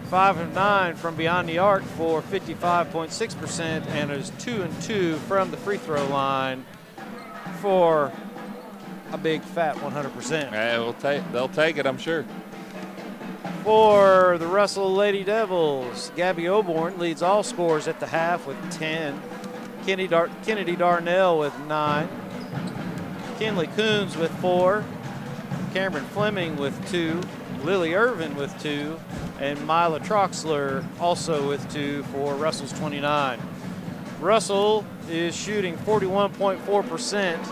[SPEAKER 11] 5 of 9 from beyond the arc for 55.6%, and is 2 of 2 from the free throw line for a big fat 100%.
[SPEAKER 12] Yeah, they'll take it, I'm sure.
[SPEAKER 11] For the Russell Lady Devils, Gabby Oborn leads all scorers at the half with 10. Kennedy Darnell with 9. Kinley Coons with 4. Cameron Fleming with 2. Lily Irvin with 2. And Mila Troxler also with 2 for Russell's 29. Russell is shooting 41.4%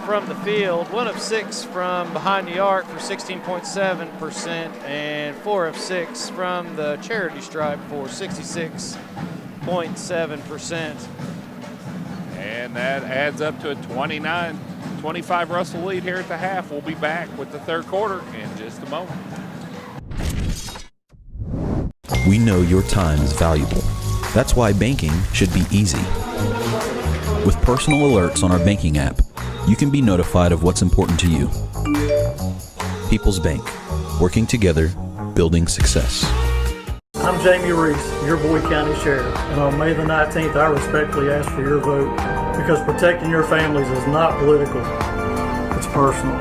[SPEAKER 11] from the field, 1 of 6 from behind the arc for 16.7%, and 4 of 6 from the charity stripe for 66.7%.
[SPEAKER 12] And that adds up to a 29-25 Russell lead here at the half. We'll be back with the third quarter in just a moment.
[SPEAKER 7] We know your time is valuable. That's why banking should be easy. With personal alerts on our banking app, you can be notified of what's important to you. People's Bank, working together, building success.
[SPEAKER 22] I'm Jamie Reese, your Boyd County Sheriff, and on May the 19th, I respectfully ask for your vote because protecting your families is not political, it's personal.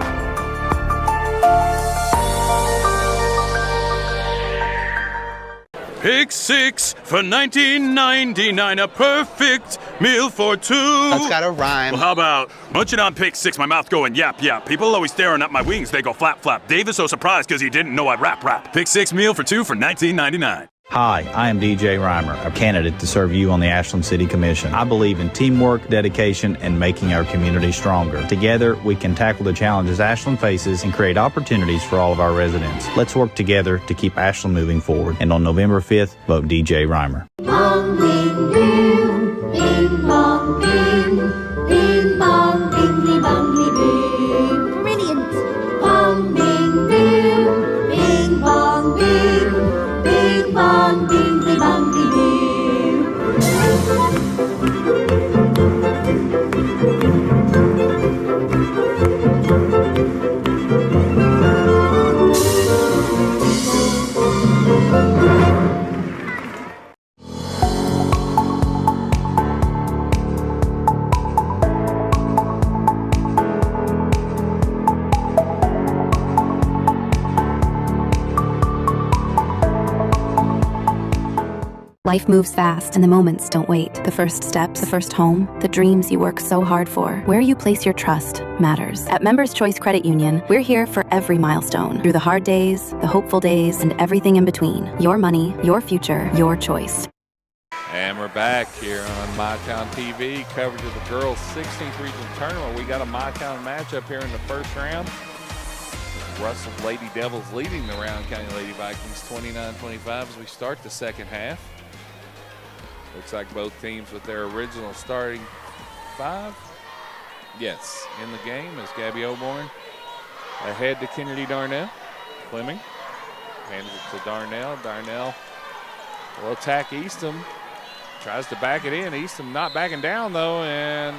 [SPEAKER 13] Pick 6 for $19.99, a perfect meal for 2.
[SPEAKER 23] That's gotta rhyme.
[SPEAKER 13] Well, how about munching on Pick 6, my mouth going yap, yap. People always staring at my wings, they go flap, flap. Dave is so surprised because he didn't know I'd rap. Pick 6 meal for 2 for $19.99.
[SPEAKER 24] Hi, I am DJ Reimer, a candidate to serve you on the Ashland City Commission. I believe in teamwork, dedication, and making our community stronger. Together, we can tackle the challenges Ashland faces and create opportunities for all of our residents. Let's work together to keep Ashland moving forward. And on November 5th, vote DJ Reimer.
[SPEAKER 25] Bong, bing, boom, bing, bong, bing, bing, bong, bingly, bongly, bing. Brilliant. Bong, bing, boom, bing, bong, bing, bing, bong, bingly, bongly,
[SPEAKER 19] Life moves fast and the moments don't wait. The first steps, the first home, the dreams you work so hard for. Where you place your trust matters. At Members Choice Credit Union, we're here for every milestone. Through the hard days, the hopeful days, and everything in between. Your money, your future, your choice.
[SPEAKER 12] And we're back here on MyTown TV, coverage of the girls 16th region tournament. We got a MyTown matchup here in the first round. Russell Lady Devils leading the Rowan County Lady Vikings 29-25 as we start the second half. Looks like both teams with their original starting 5. Yes, in the game is Gabby Oborn ahead to Kennedy Darnell. Fleming hands it to Darnell. Darnell will attack Eastham. Tries to back it in. Eastham not backing down though, and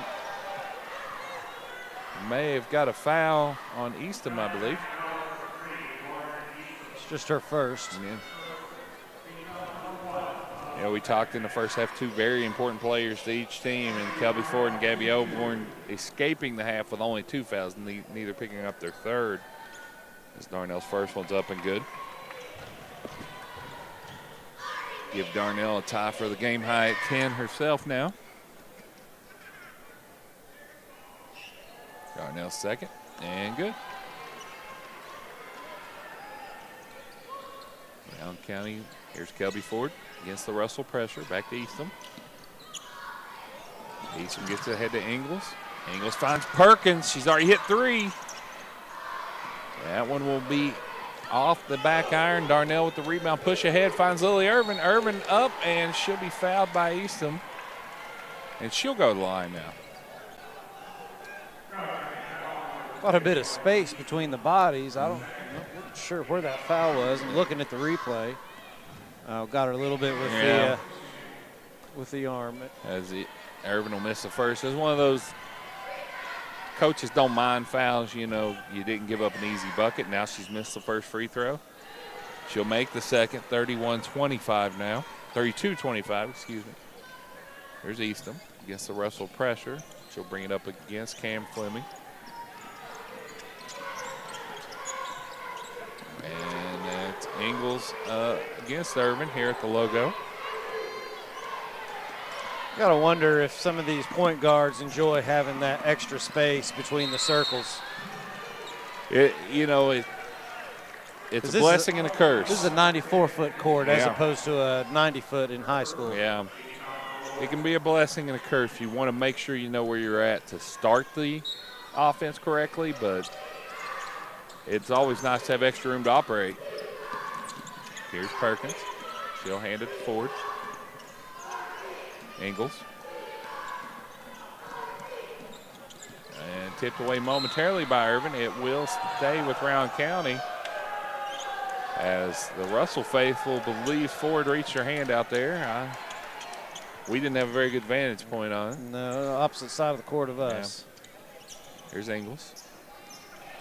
[SPEAKER 12] may have got a foul on Eastham, I believe.
[SPEAKER 11] It's just her first.
[SPEAKER 12] Yeah, we talked in the first half, 2 very important players to each team, and Kelby Ford and Gabby Oborn escaping the half with only 2 fouls, neither picking up their third. As Darnell's first one's up and good. Give Darnell a tie for the game high at 10 herself now. Darnell second, and good. Brown County, here's Kelby Ford against the Russell pressure. Back to Eastham. Eastham gets ahead to Ingles. Ingles finds Perkins. She's already hit 3. That one will be off the back iron. Darnell with the rebound. Push ahead, finds Lily Irvin. Irvin up, and she'll be fouled by Eastham. And she'll go to the line now.
[SPEAKER 11] Quite a bit of space between the bodies. I'm not sure where that foul was. I'm looking at the replay. Got her a little bit with the arm.
[SPEAKER 12] Irvin will miss the first. It's one of those coaches don't mind fouls. You know, you didn't give up an easy bucket. Now she's missed the first free throw. She'll make the second. 31-25 now. 32-25, excuse me. There's Eastham against the Russell pressure. She'll bring it up against Cam Fleming. And that's Ingles against Irvin here at the logo.
[SPEAKER 11] Got to wonder if some of these point guards enjoy having that extra space between the circles.
[SPEAKER 12] It's a blessing and a curse.
[SPEAKER 11] This is a 94-foot court as opposed to a 90-foot in high school.
[SPEAKER 12] Yeah. It can be a blessing and a curse. You want to make sure you know where you're at to start the offense correctly, but it's always nice to have extra room to operate. Here's Perkins. She'll hand it forward. Ingles. And tipped away momentarily by Irvin. It will stay with Rowan County as the Russell faithful believes Ford reached her hand out there. We didn't have a very good vantage point on it.
[SPEAKER 11] No, opposite side of the court of us.
[SPEAKER 12] Yeah. Here's Ingles.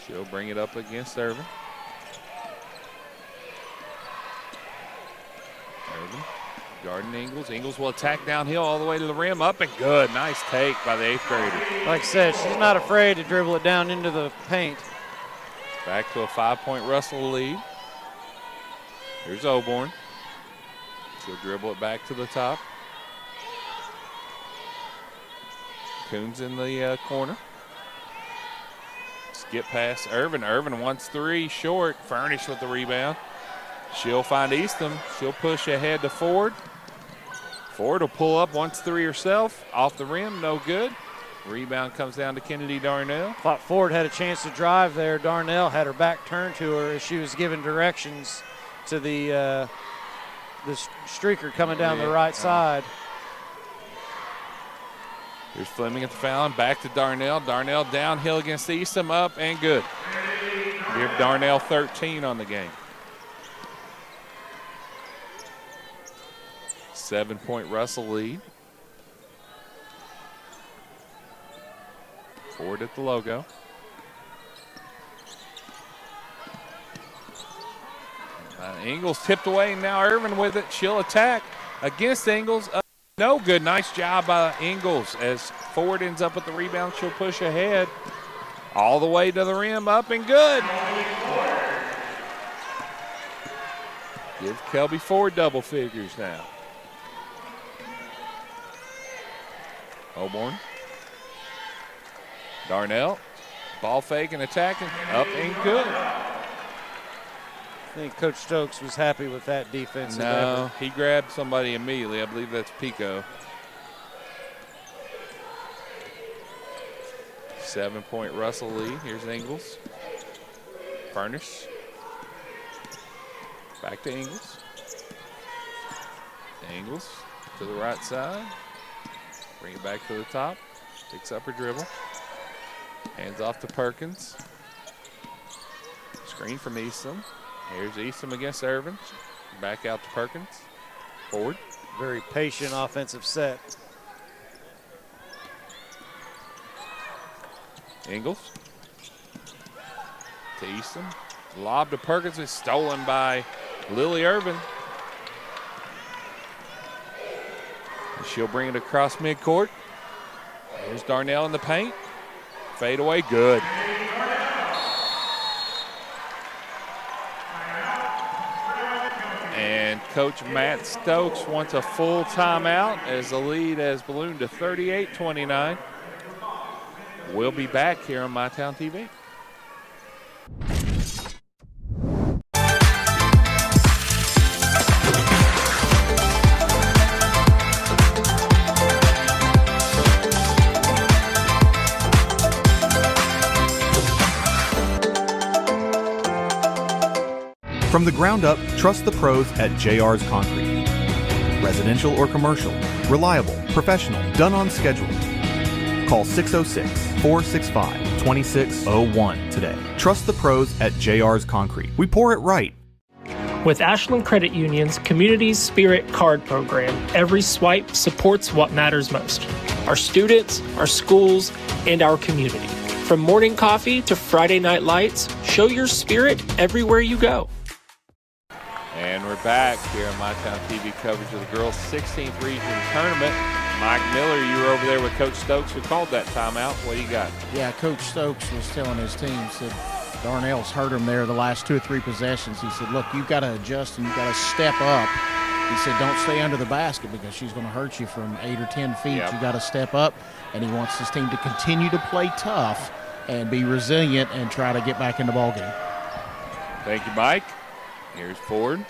[SPEAKER 12] She'll bring it up against Irvin. Irvin guarding Ingles. Ingles will attack downhill all the way to the rim. Up and good. Nice take by the 8th grader.
[SPEAKER 11] Like I said, she's not afraid to dribble it down into the paint.
[SPEAKER 12] Back to a 5-point Russell lead. Here's Oborn. She'll dribble it back to the top. Coons in the corner. Skip past Irvin. Irvin wants 3 short. Furnish with the rebound. She'll find Eastham. She'll push ahead to Ford. Ford will pull up, wants 3 herself. Off the rim, no good. Rebound comes down to Kennedy Darnell.
[SPEAKER 11] Thought Ford had a chance to drive there. Darnell had her back turned to her as she was giving directions to the streaker coming down the right side.
[SPEAKER 12] Here's Fleming at the foul, back to Darnell. Darnell downhill against Eastham, up and good. Give Darnell 13 on the game. 7-point Russell lead. Ford at the logo. Ingles tipped away, and now Irvin with it. She'll attack against Ingles. No good. Nice job by Ingles as Ford ends up with the rebound. She'll push ahead all the way to the rim, up and good. Give Kelby Ford double figures now. Oborn. Darnell. Ball fake and attacking. Up and good.
[SPEAKER 11] I think Coach Stokes was happy with that defensive effort.
[SPEAKER 12] No, he grabbed somebody immediately. I believe that's Pico. 7-point Russell lead. Here's Ingles. Furnish. Back to Ingles. Ingles to the right side. Bring it back to the top. Picks up her dribble. Hands off to Perkins. Screen from Eastham. Here's Eastham against Irvin. Back out to Perkins. Forward.
[SPEAKER 11] Very patient offensive set.
[SPEAKER 12] Ingles. To Eastham. Lob to Perkins is stolen by Lily Irvin. And she'll bring it across midcourt. Here's Darnell in the paint. Fade away, good. And Coach Matt Stokes wants a full timeout as the lead has ballooned to 38-29. We'll be back here on MyTown TV.
[SPEAKER 4] From the ground up, trust the pros at JR's Concrete. Residential or commercial, reliable, professional, done on schedule. Call 606-465-2601 today. Trust the pros at JR's Concrete. We pour it right.
[SPEAKER 2] With Ashland Credit Union's Community Spirit Card Program, every swipe supports what matters most: our students, our schools, and our community. From morning coffee to Friday night lights, show your spirit everywhere you go.
[SPEAKER 12] And we're back here on MyTown TV coverage of the girls' 16th region tournament. Mike Miller, you were over there with Coach Stokes who called that timeout. What do you got?
[SPEAKER 3] Yeah, Coach Stokes was telling his team, said Darnell's hurt him there the last 2 or 3 possessions. He said, look, you've got to adjust and you've got to step up. He said, don't stay under the basket because she's going to hurt you from 8 or 10 feet.
[SPEAKER 12] Yep.
[SPEAKER 3] You got to step up. And he wants his team to continue to play tough and be resilient and try to get back in the ballgame.
[SPEAKER 12] Thank you, Mike. Here's Ford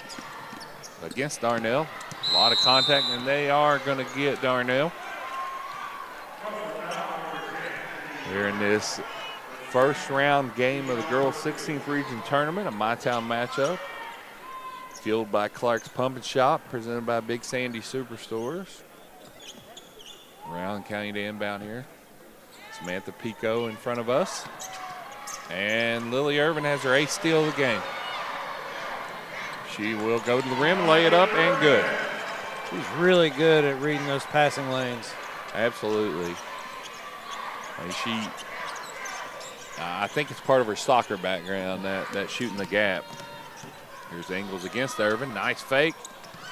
[SPEAKER 12] against Darnell. A lot of contact, and they are going to get Darnell. We're in this first round game of the girls' 16th region tournament, a MyTown matchup. Fueled by Clark's Pump and Shop, presented by Big Sandy Superstores. Round County to inbound here. Samantha Pico in front of us. And Lily Irvin has her 8th steal of the game. She will go to the rim, lay it up, and good.
[SPEAKER 11] She's really good at reading those passing lanes.
[SPEAKER 12] Absolutely. I mean, I think it's part of her soccer background, that shooting the gap. Here's Ingles against Irvin. Nice fake.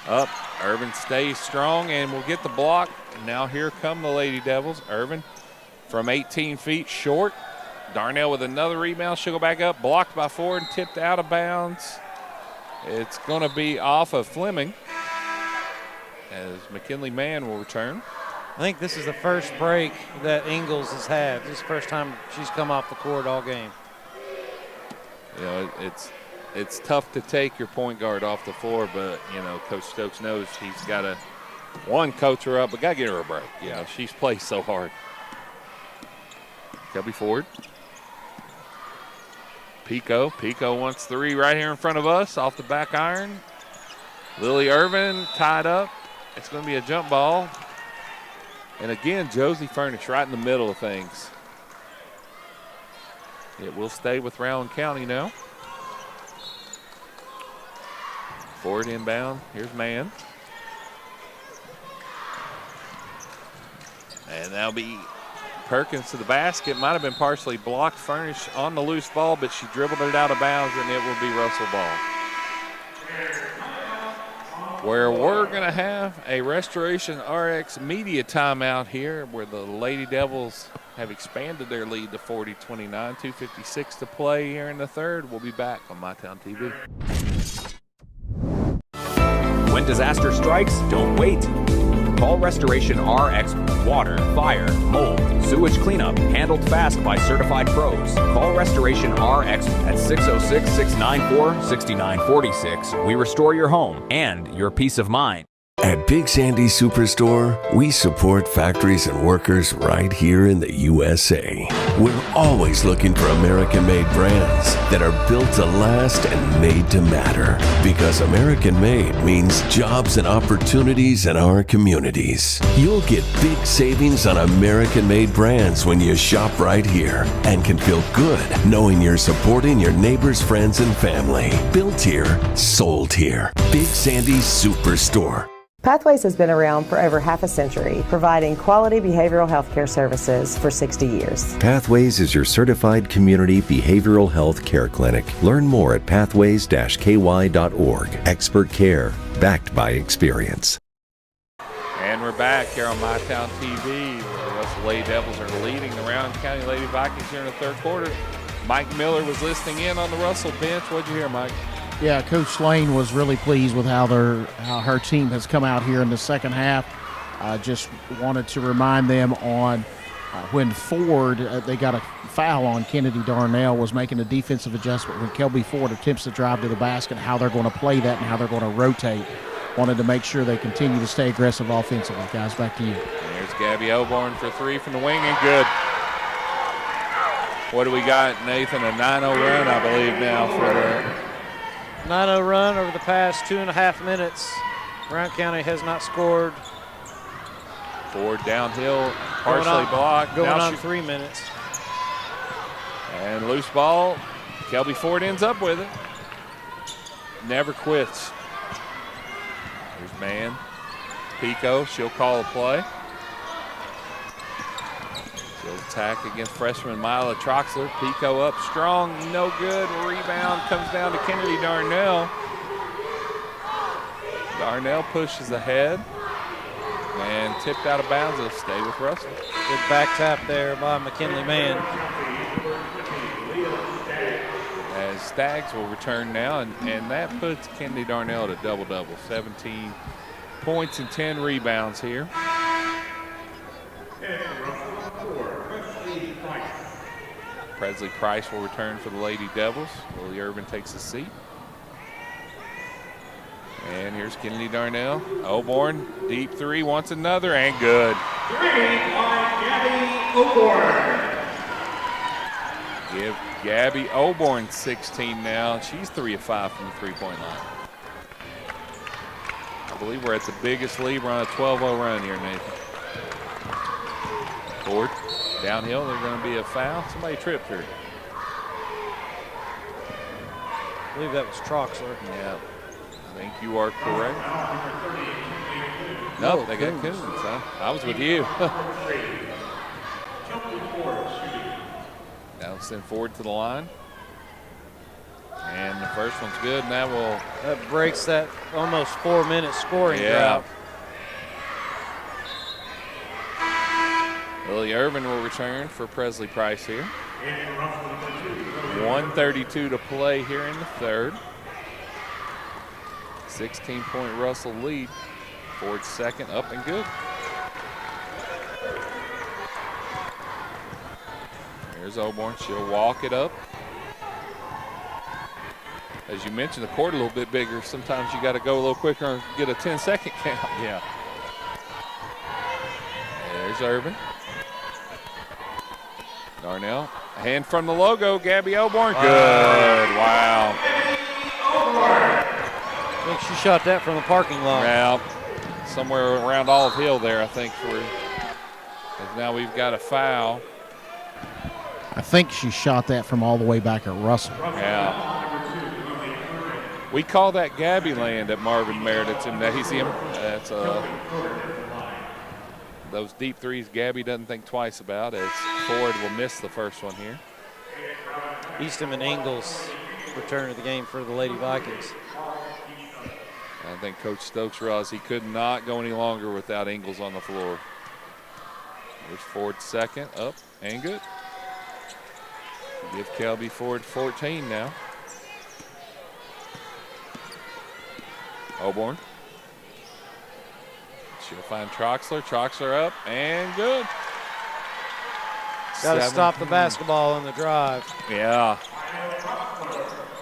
[SPEAKER 12] Up. Irvin stays strong and will get the block. And now here come the Lady Devils. Irvin from 18 feet short. Darnell with another rebound. She'll go back up. Blocked by Ford and tipped out of bounds. It's going to be off of Fleming as McKinley Mann will return.
[SPEAKER 11] I think this is the first break that Ingles has had. This is the first time she's come off the court all game.
[SPEAKER 12] You know, it's tough to take your point guard off the floor, but, you know, Coach Stokes knows he's got to, coach her up, but got to get her a break. You know, she's played so hard. Kelby Ford. Pico wants 3 right here in front of us off the back iron. Lily Irvin tied up. It's going to be a jump ball. And again, Josie Furnish right in the middle of things. It will stay with Rowan County now. Ford inbound. Here's Mann. And that'll be Perkins to the basket. Might have been partially blocked. Furnish on the loose ball, but she dribbled it out of bounds, and it will be Russell ball. Where we're going to have a Restoration RX media timeout here, where the Lady Devils have expanded their lead to 40-29. 2:56 to play here in the third. We'll be back on MyTown TV.
[SPEAKER 1] When disaster strikes, don't wait. Call Restoration RX water, fire, mold, sewage cleanup, handled fast by certified pros. Call Restoration RX at 606-694-6946. We restore your home and your peace of mind.
[SPEAKER 8] At Big Sandy Superstore, we support factories and workers right here in the USA. We're always looking for American-made brands that are built to last and made to matter. Because American-made means jobs and opportunities in our communities. You'll get big savings on American-made brands when you shop right here and can feel good knowing you're supporting your neighbors, friends, and family. Built here, sold here. Big Sandy Superstore.
[SPEAKER 9] Pathways has been around for over half a century, providing quality behavioral health care services for 60 years.
[SPEAKER 23] Pathways is your certified community behavioral health care clinic. Learn more at pathways-ky.org. Expert care, backed by experience.
[SPEAKER 12] And we're back here on MyTown TV, where the Russell Lady Devils are leading the Rowan County Lady Vikings here in the third quarter. Mike Miller was listening in on the Russell bench. What'd you hear, Mike?
[SPEAKER 3] Yeah, Coach Lane was really pleased with how her team has come out here in the second half. Just wanted to remind them on when Ford, they got a foul on Kennedy Darnell, was making a defensive adjustment when Kelby Ford attempts to drive to the basket, how they're going to play that and how they're going to rotate. Wanted to make sure they continue to stay aggressive offensively. Guys, back to you.
[SPEAKER 12] There's Gabby Oborn for three from the wing and good. What do we got, Nathan? A 9-0 run, I believe, now for the
[SPEAKER 11] 9-0 run over the past 2.5 minutes. Brown County has not scored.
[SPEAKER 12] Ford downhill, partially blocked.
[SPEAKER 11] Going on 3 minutes.
[SPEAKER 12] And loose ball. Kelby Ford ends up with it. Never quits. There's man. Pico, she'll call a play. She'll attack against freshman Mila Troxler. Pico up strong, no good. Rebound comes down to Kennedy Darnell. Darnell pushes ahead and tipped out of bounds. It'll stay with Russell.
[SPEAKER 11] Good back tap there by McKinley Mann.
[SPEAKER 12] As Staggs will return now, and that puts Kennedy Darnell at a double-double. 17 points and 10 rebounds here. Presley Price will return for the Lady Devils. Lily Irvin takes a seat. And here's Kennedy Darnell. Oborn, deep three, wants another, and good. Give Gabby Oborn 16 now. She's 3 of 5 from the three-point line. I believe we're at the biggest lead. We're on a 12-0 run here, Nathan. Ford, downhill, there's going to be a foul. Somebody tripped her.
[SPEAKER 11] I believe that was Troxler.
[SPEAKER 12] Yeah. I think you are correct. No, they got Coons. Huh? I was with you. Now send Ford to the line. And the first one's good, and that
[SPEAKER 11] breaks that almost 4-minute scoring drought.
[SPEAKER 12] Lily Irvin will return for Presley Price here. 1:32 to play here in the third. 16-point Russell lead. Ford's second, up and good. There's Oborn. She'll walk it up. As you mentioned, the court a little bit bigger. Sometimes you got to go a little quicker and get a 10-second count.
[SPEAKER 11] Yeah.
[SPEAKER 12] There's Irvin. Darnell. A hand from the logo. Gabby Oborn. Good. Wow.
[SPEAKER 11] I think she shot that from the parking lot.
[SPEAKER 12] Yeah. Somewhere around Olive Hill there, I think. Now we've got a foul.
[SPEAKER 3] I think she shot that from all the way back at Russell.
[SPEAKER 12] Yeah. We call that Gabby land at Marvin Meredith's Gymnasium. That's those deep threes Gabby doesn't think twice about, as Ford will miss the first one here.
[SPEAKER 11] Eastham and Ingles return to the game for the Lady Vikings.
[SPEAKER 12] I think Coach Stokes realized he could not go any longer without Ingles on the floor. There's Ford second, up and good. Give Kelby Ford 14 now. Oborn. She'll find Troxler. Troxler up and good.
[SPEAKER 11] Got to stop the basketball on the drive.
[SPEAKER 12] Yeah.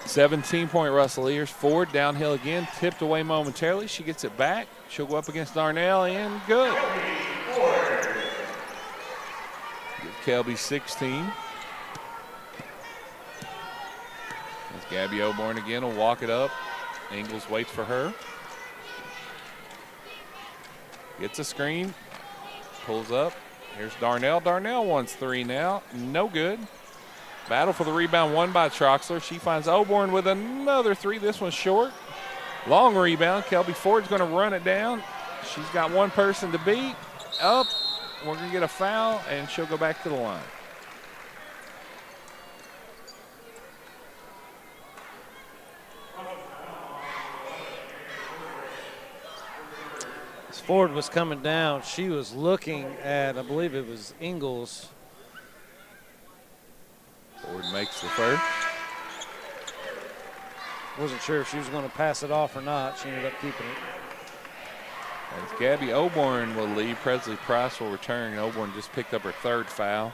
[SPEAKER 12] 17-point Russell. Here's Ford downhill again, tipped away momentarily. She gets it back. She'll go up against Darnell and good. Give Kelby 16. As Gabby Oborn again will walk it up. Ingles waits for her. Gets a screen. Pulls up. Here's Darnell. Darnell wants three now. No good. Battle for the rebound won by Troxler. She finds Oborn with another three. This one's short. Long rebound. Kelby Ford's going to run it down. She's got one person to beat. Up. We're going to get a foul, and she'll go back to the line.
[SPEAKER 11] As Ford was coming down, she was looking at, I believe it was Ingles.
[SPEAKER 12] Ford makes the first.
[SPEAKER 11] Wasn't sure if she was going to pass it off or not. She ended up keeping it.
[SPEAKER 12] As Gabby Oborn will leave, Presley Price will return. Oborn just picked up her 3rd foul.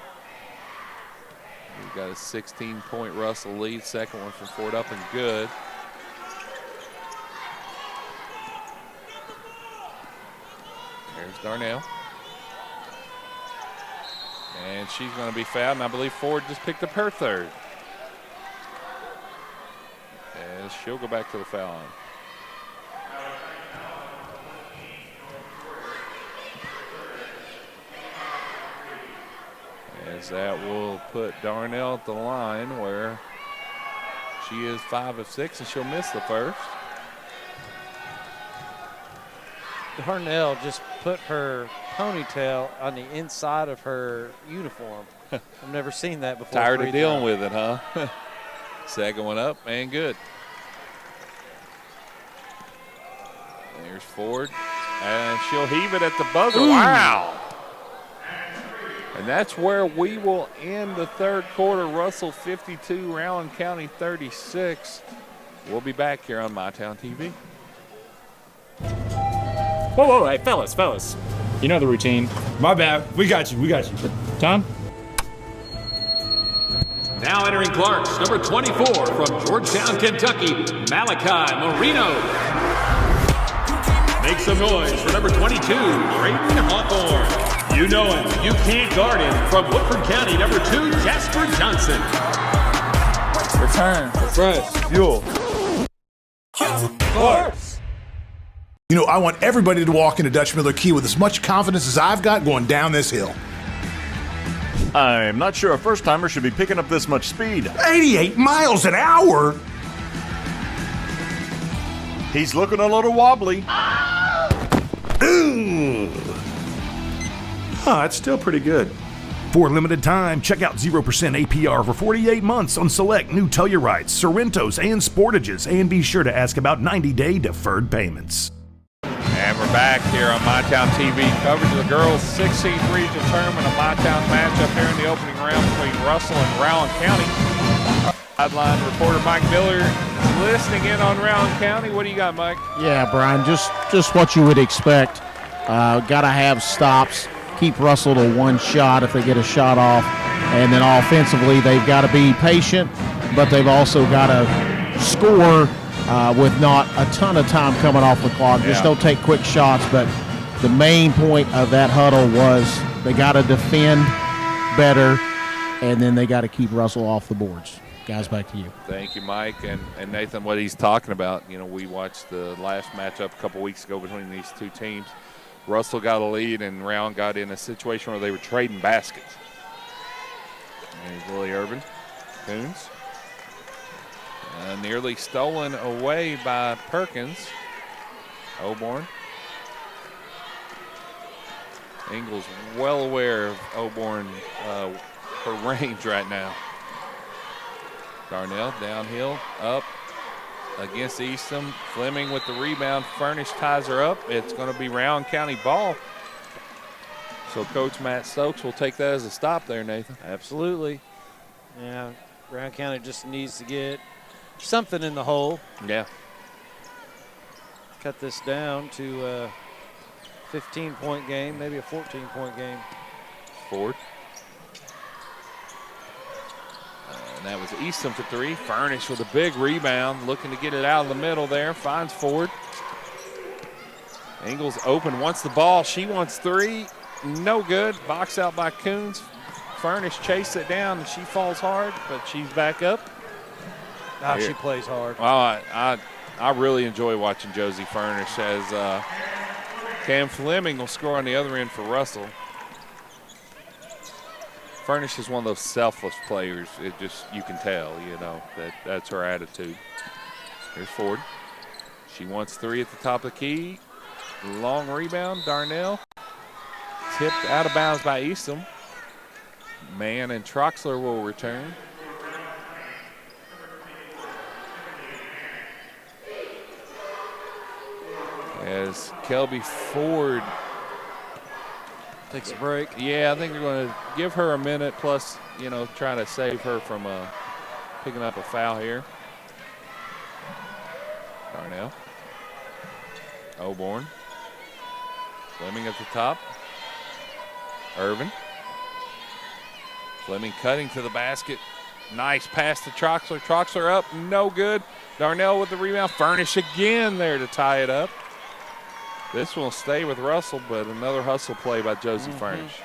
[SPEAKER 12] We've got a 16-point Russell lead. Second one from Ford up and good. There's Darnell. And she's going to be fouled, and I believe Ford just picked up her 3rd. As she'll go back to the foul line. As that will put Darnell at the line where she is 5 of 6, and she'll miss the first.
[SPEAKER 11] Darnell just put her ponytail on the inside of her uniform. I've never seen that before.
[SPEAKER 12] Tired of dealing with it, huh? Second one up and good. There's Ford, and she'll heave it at the buzzer.
[SPEAKER 11] Ooh.
[SPEAKER 12] Wow. And that's where we will end the 3rd quarter. Russell 52, Rowan County 36. We'll be back here on MyTown TV.
[SPEAKER 17] Whoa, hey, fellas. You know the routine. My bad. We got you. Tom?
[SPEAKER 5] Now entering Clarks, number 24 from Georgetown, Kentucky, Malachi Marino. Make some noise for number 22, Drayton Hawthorne. You know him, you can't guard him. From Woodford County, number 2, Jasper Johnson.
[SPEAKER 6] Return, refresh, fuel.
[SPEAKER 5] Clarks.
[SPEAKER 6] You know, I want everybody to walk into Dutch Miller Key with as much confidence as I've got going down this hill.
[SPEAKER 10] I'm not sure a first-timer should be picking up this much speed.
[SPEAKER 6] 88 miles an hour?
[SPEAKER 10] He's looking a little wobbly.
[SPEAKER 6] That's still pretty good. For a limited time, check out 0% APR for 48 months on select new Tellurites, Sorrentos, and Sportages, and be sure to ask about 90-day deferred payments.
[SPEAKER 12] And we're back here on MyTown TV. Coverage of the girls' 16th regional tournament, a MyTown matchup here in the opening round between Russell and Rowan County. Sideline reporter Mike Miller is listening in on Rowan County. What do you got, Mike?
[SPEAKER 3] Yeah, Brian, just what you would expect. Got to have stops. Keep Russell to one shot if they get a shot off. And then offensively, they've got to be patient, but they've also got to score with not a ton of time coming off the clock. Just don't take quick shots. But the main point of that huddle was they got to defend better, and then they got to keep Russell off the boards. Guys, back to you.
[SPEAKER 12] Thank you, Mike. And Nathan, what he's talking about, you know, we watched the last matchup a couple weeks ago between these two teams. Russell got a lead, and Rowan got in a situation where they were trading baskets. There's Lily Urban. Coons. Nearly stolen away by Perkins. Oborn. Ingles well aware of Oborn, her range right now. Darnell downhill, up against Eastham. Fleming with the rebound. Furnish ties her up. It's going to be Rowan County ball. So Coach Matt Stokes will take that as a stop there, Nathan.
[SPEAKER 11] Absolutely. Yeah, Rowan County just needs to get something in the hole.
[SPEAKER 12] Yeah.
[SPEAKER 11] Cut this down to a 15-point game, maybe a 14-point game.
[SPEAKER 12] Ford. And that was Eastham for 3. Furnish with a big rebound, looking to get it out of the middle there. Finds Ford. Ingles open, wants the ball. She wants 3. No good. Box out by Coons. Furnish chased it down, and she falls hard, but she's back up.
[SPEAKER 11] She plays hard.
[SPEAKER 12] Well, I really enjoy watching Josie Furnish as Cam Fleming will score on the other end for Russell. Furnish is one of those selfless players. It just, you can tell, you know, that's her attitude. Here's Ford. She wants 3 at the top of the key. Long rebound, Darnell. Tipped out of bounds by Eastham. Mann and Troxler will return. As Kelby Ford
[SPEAKER 11] takes a break.
[SPEAKER 12] Yeah, I think they're going to give her a minute, plus, you know, try to save her from picking up a foul here. Darnell. Oborn. Fleming at the top. Irvin. Fleming cutting to the basket. Nice pass to Troxler. Troxler up, no good. Darnell with the rebound. Furnish again there to tie it up. This will stay with Russell, but another hustle play by Josie Furnish.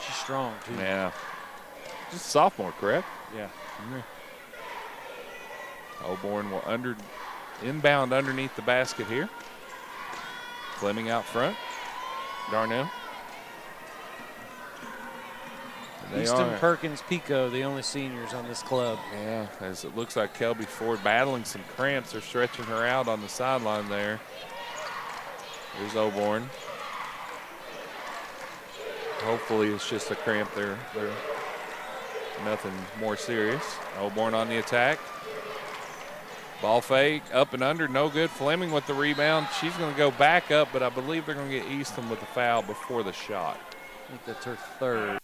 [SPEAKER 11] She's strong, too.
[SPEAKER 12] Yeah. Just a sophomore, correct?
[SPEAKER 11] Yeah.
[SPEAKER 12] Oborn will inbound underneath the basket here. Fleming out front. Darnell.
[SPEAKER 11] Easton, Perkins, Pico, the only seniors on this club.
[SPEAKER 12] Yeah, as it looks like Kelby Ford battling some cramps. They're stretching her out on the sideline there. Here's Oborn. Hopefully it's just a cramp there. Nothing more serious. Oborn on the attack. Ball fake, up and under, no good. Fleming with the rebound. She's going to go back up, but I believe they're going to get Easton with the foul before the shot.
[SPEAKER 11] I think that's her third.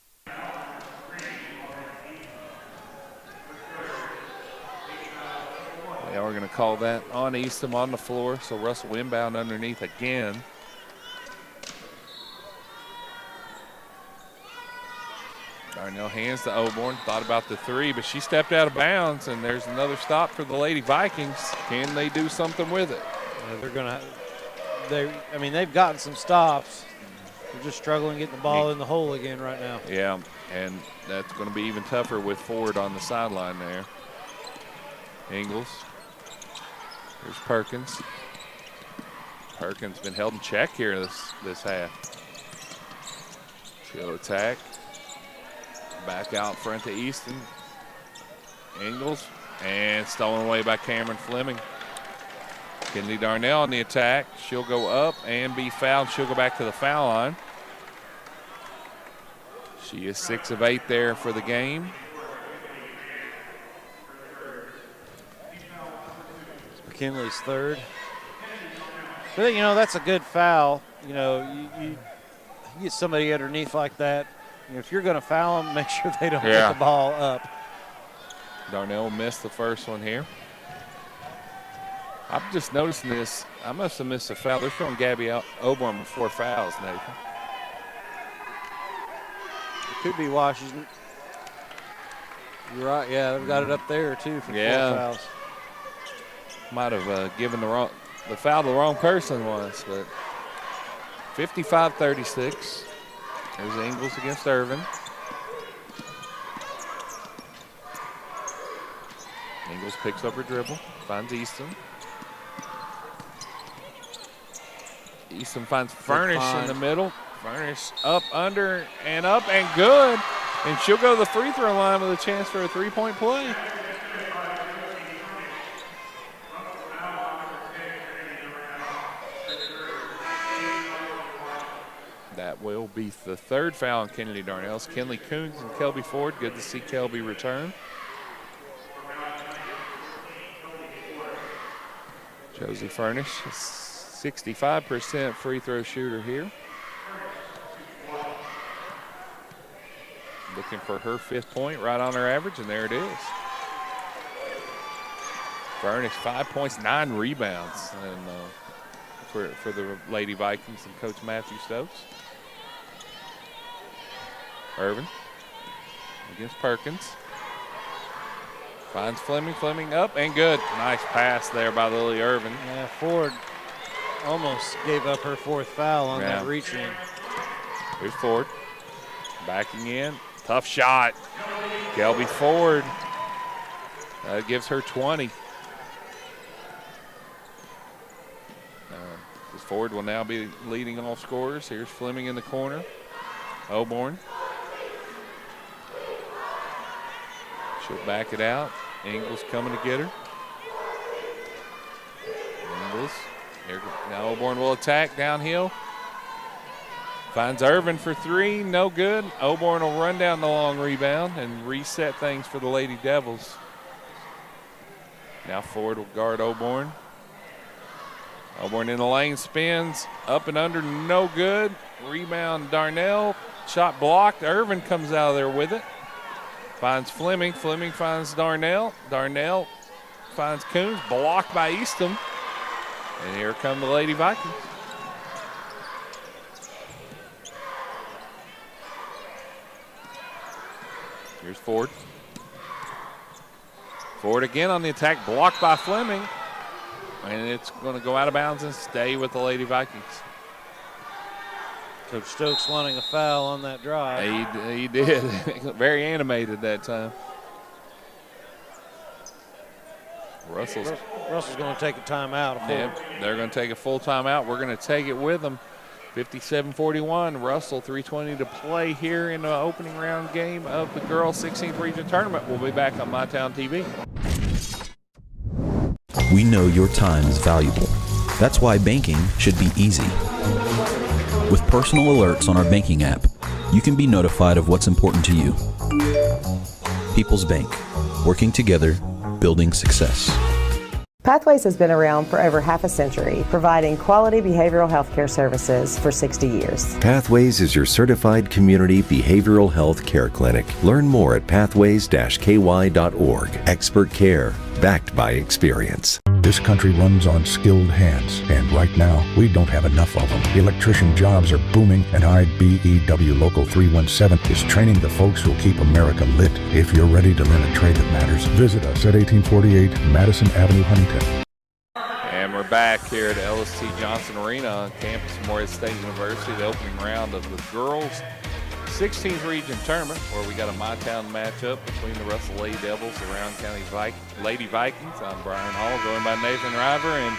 [SPEAKER 12] They are going to call that on Easton on the floor, so Russell inbound underneath again. Darnell hands to Oborn, thought about the three, but she stepped out of bounds, and there's another stop for the Lady Vikings. Can they do something with it?
[SPEAKER 11] Yeah, they're going to, I mean, they've gotten some stops. They're just struggling getting the ball in the hole again right now.
[SPEAKER 12] Yeah, and that's going to be even tougher with Ford on the sideline there. Ingles. Here's Perkins. Perkins been held in check here this half. She'll attack. Back out front to Easton. Ingles. And stolen away by Cameron Fleming. Kennedy Darnell on the attack. She'll go up and be fouled. She'll go back to the foul line. She is 6 of 8 there for the game.
[SPEAKER 11] McKinley's third. But, you know, that's a good foul. You know, you get somebody underneath like that. You know, if you're going to foul them, make sure they don't get the ball up.
[SPEAKER 12] Darnell missed the first one here. I'm just noticing this. I must have missed a foul. They're throwing Gabby Oborn with 4 fouls, Nathan.
[SPEAKER 11] It could be Washington. You're right. Yeah, they've got it up there, too, for 4 fouls.
[SPEAKER 12] Might have given the foul to the wrong person once, but 55-36. There's Ingles against Irvin. Ingles picks up her dribble, finds Easton. Easton finds Furnish in the middle. Furnish up, under, and up, and good. And she'll go to the free throw line with a chance for a three-point play. That will be the third foul on Kennedy Darnell's. Kenley Coons and Kelby Ford. Good to see Kelby return. Josie Furnish, 65% free throw shooter here. Looking for her 5th point, right on her average, and there it is. Furnish, 5 points, 9 rebounds, and for the Lady Vikings and Coach Matthew Stokes. Irvin against Perkins. Finds Fleming. Fleming up and good. Nice pass there by Lily Irvin.
[SPEAKER 11] Yeah, Ford almost gave up her 4th foul on that reach in.
[SPEAKER 12] Here's Ford. Backing in. Tough shot. Kelby Ford. That gives her 20. Ford will now be leading all scorers. Here's Fleming in the corner. Oborn. She'll back it out. Ingles coming to get her. Ingles. Now Oborn will attack downhill. Finds Irvin for 3. No good. Oborn will run down the long rebound and reset things for the Lady Devils. Now Ford will guard Oborn. Oborn in the lane, spins. Up and under, no good. Rebound Darnell. Shot blocked. Irvin comes out of there with it. Finds Fleming. Fleming finds Darnell. Darnell finds Coons, blocked by Eastham. And here come the Lady Vikings. Here's Ford. Ford again on the attack, blocked by Fleming. And it's going to go out of bounds and stay with the Lady Vikings.
[SPEAKER 11] Coach Stokes wanting a foul on that drive.
[SPEAKER 12] He did. Very animated that time. Russell's
[SPEAKER 11] going to take a timeout.
[SPEAKER 12] Yep, they're going to take a full timeout. We're going to take it with them. 57-41. Russell, 3:20 to play here in the opening round game of the girls 16th region tournament. We'll be back on MyTown TV.
[SPEAKER 7] We know your time is valuable. That's why banking should be easy. With personal alerts on our banking app, you can be notified of what's important to you. People's Bank, working together, building success.
[SPEAKER 9] Pathways has been around for over half a century, providing quality behavioral health care services for 60 years.
[SPEAKER 23] Pathways is your certified community behavioral health care clinic. Learn more at pathways-ky.org. Expert care, backed by experience.
[SPEAKER 14] This country runs on skilled hands, and right now, we don't have enough of them. Electrician jobs are booming, and IBEW Local 317 is training the folks who'll keep America lit. If you're ready to learn a trade that matters, visit us at 1848 Madison Avenue, Huntington.
[SPEAKER 12] And we're back here at LST Johnson Arena on campus of Morehead State University, the opening round of the girls 16th region tournament, where we got a MyTown matchup between the Russell Lady Devils, the Rowan County Lady Vikings. I'm Brian Hall, joined by Nathan River. And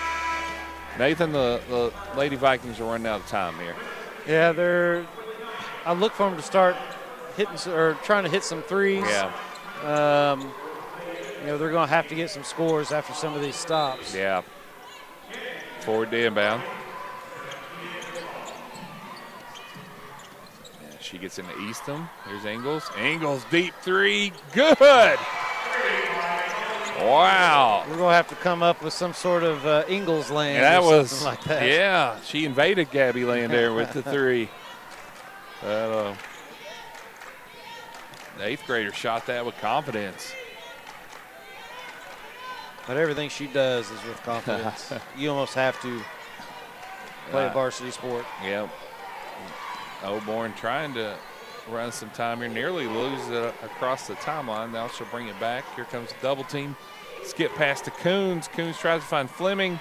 [SPEAKER 12] Nathan, the Lady Vikings are running out of time here.
[SPEAKER 11] Yeah, I look for them to start hitting or trying to hit some threes.
[SPEAKER 12] Yeah.
[SPEAKER 11] They're going to have to get some scores after some of these stops.
[SPEAKER 12] Yeah. Forward to inbound. She gets into Eastham. Here's Ingles. Ingles, deep three. Good. Wow.
[SPEAKER 11] We're going to have to come up with some sort of Ingles land something like that.
[SPEAKER 12] Yeah, she invaded Gabby Land there with the three. The 8th grader shot that with confidence.
[SPEAKER 11] But everything she does is with confidence. You almost have to play a varsity sport.
[SPEAKER 12] Yep. Oborn trying to run some time here, nearly loses it across the timeline. Now she'll bring it back. Here comes the double team. Skip past to Coons. Coons tries to find Fleming.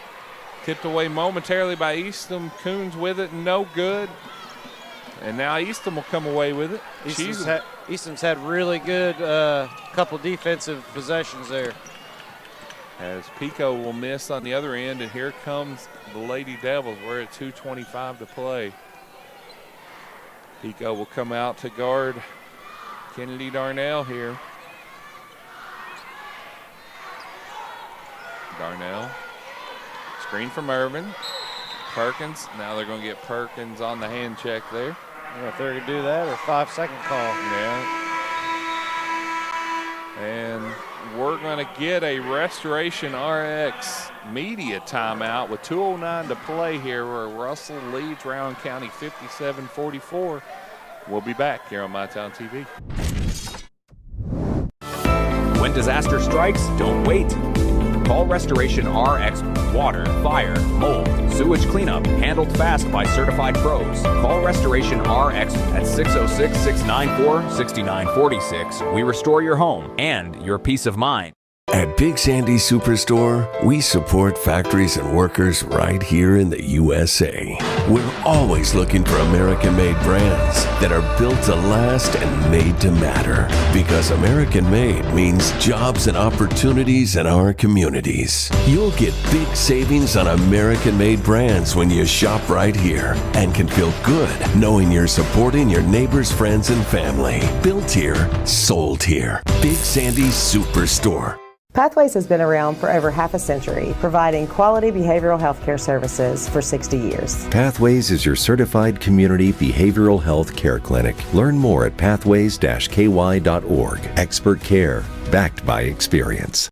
[SPEAKER 12] Tipped away momentarily by Eastham. Coons with it, no good. And now Eastham will come away with it.
[SPEAKER 11] Eastham's had really good couple defensive possessions there.
[SPEAKER 12] As Pico will miss on the other end, and here comes the Lady Devils. We're at 2:25 to play. Pico will come out to guard Kennedy Darnell here. Darnell. Screen from Irvin. Perkins. Now they're going to get Perkins on the hand check there.
[SPEAKER 11] I don't know if they're going to do that or 5-second call.
[SPEAKER 12] Yeah. And we're going to get a Restoration RX media timeout with 2:09 to play here, where Russell leads Rowan County 57-44. We'll be back here on MyTown TV.
[SPEAKER 1] When disaster strikes, don't wait. Call Restoration RX Water, Fire, Mold, Sewage Cleanup, handled fast by certified pros. Call Restoration RX at 606-694-6946. We restore your home and your peace of mind.
[SPEAKER 8] At Big Sandy Superstore, we support factories and workers right here in the USA. We're always looking for American-made brands that are built to last and made to matter. Because American-made means jobs and opportunities in our communities. You'll get big savings on American-made brands when you shop right here, and can feel good knowing you're supporting your neighbors, friends, and family. Built here, sold here. Big Sandy Superstore.
[SPEAKER 9] Pathways has been around for over half a century, providing quality behavioral health care services for 60 years.
[SPEAKER 23] Pathways is your certified community behavioral health care clinic. Learn more at pathways-ky.org. Expert care, backed by experience.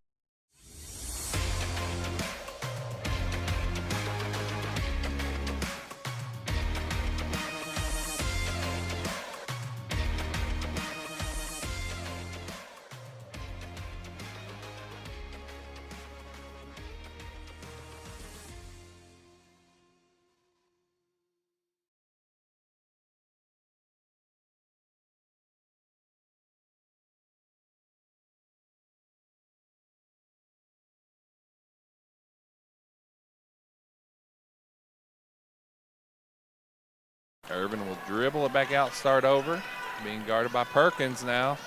[SPEAKER 12] Irvin will dribble it back out, start over. Being guarded by Perkins now.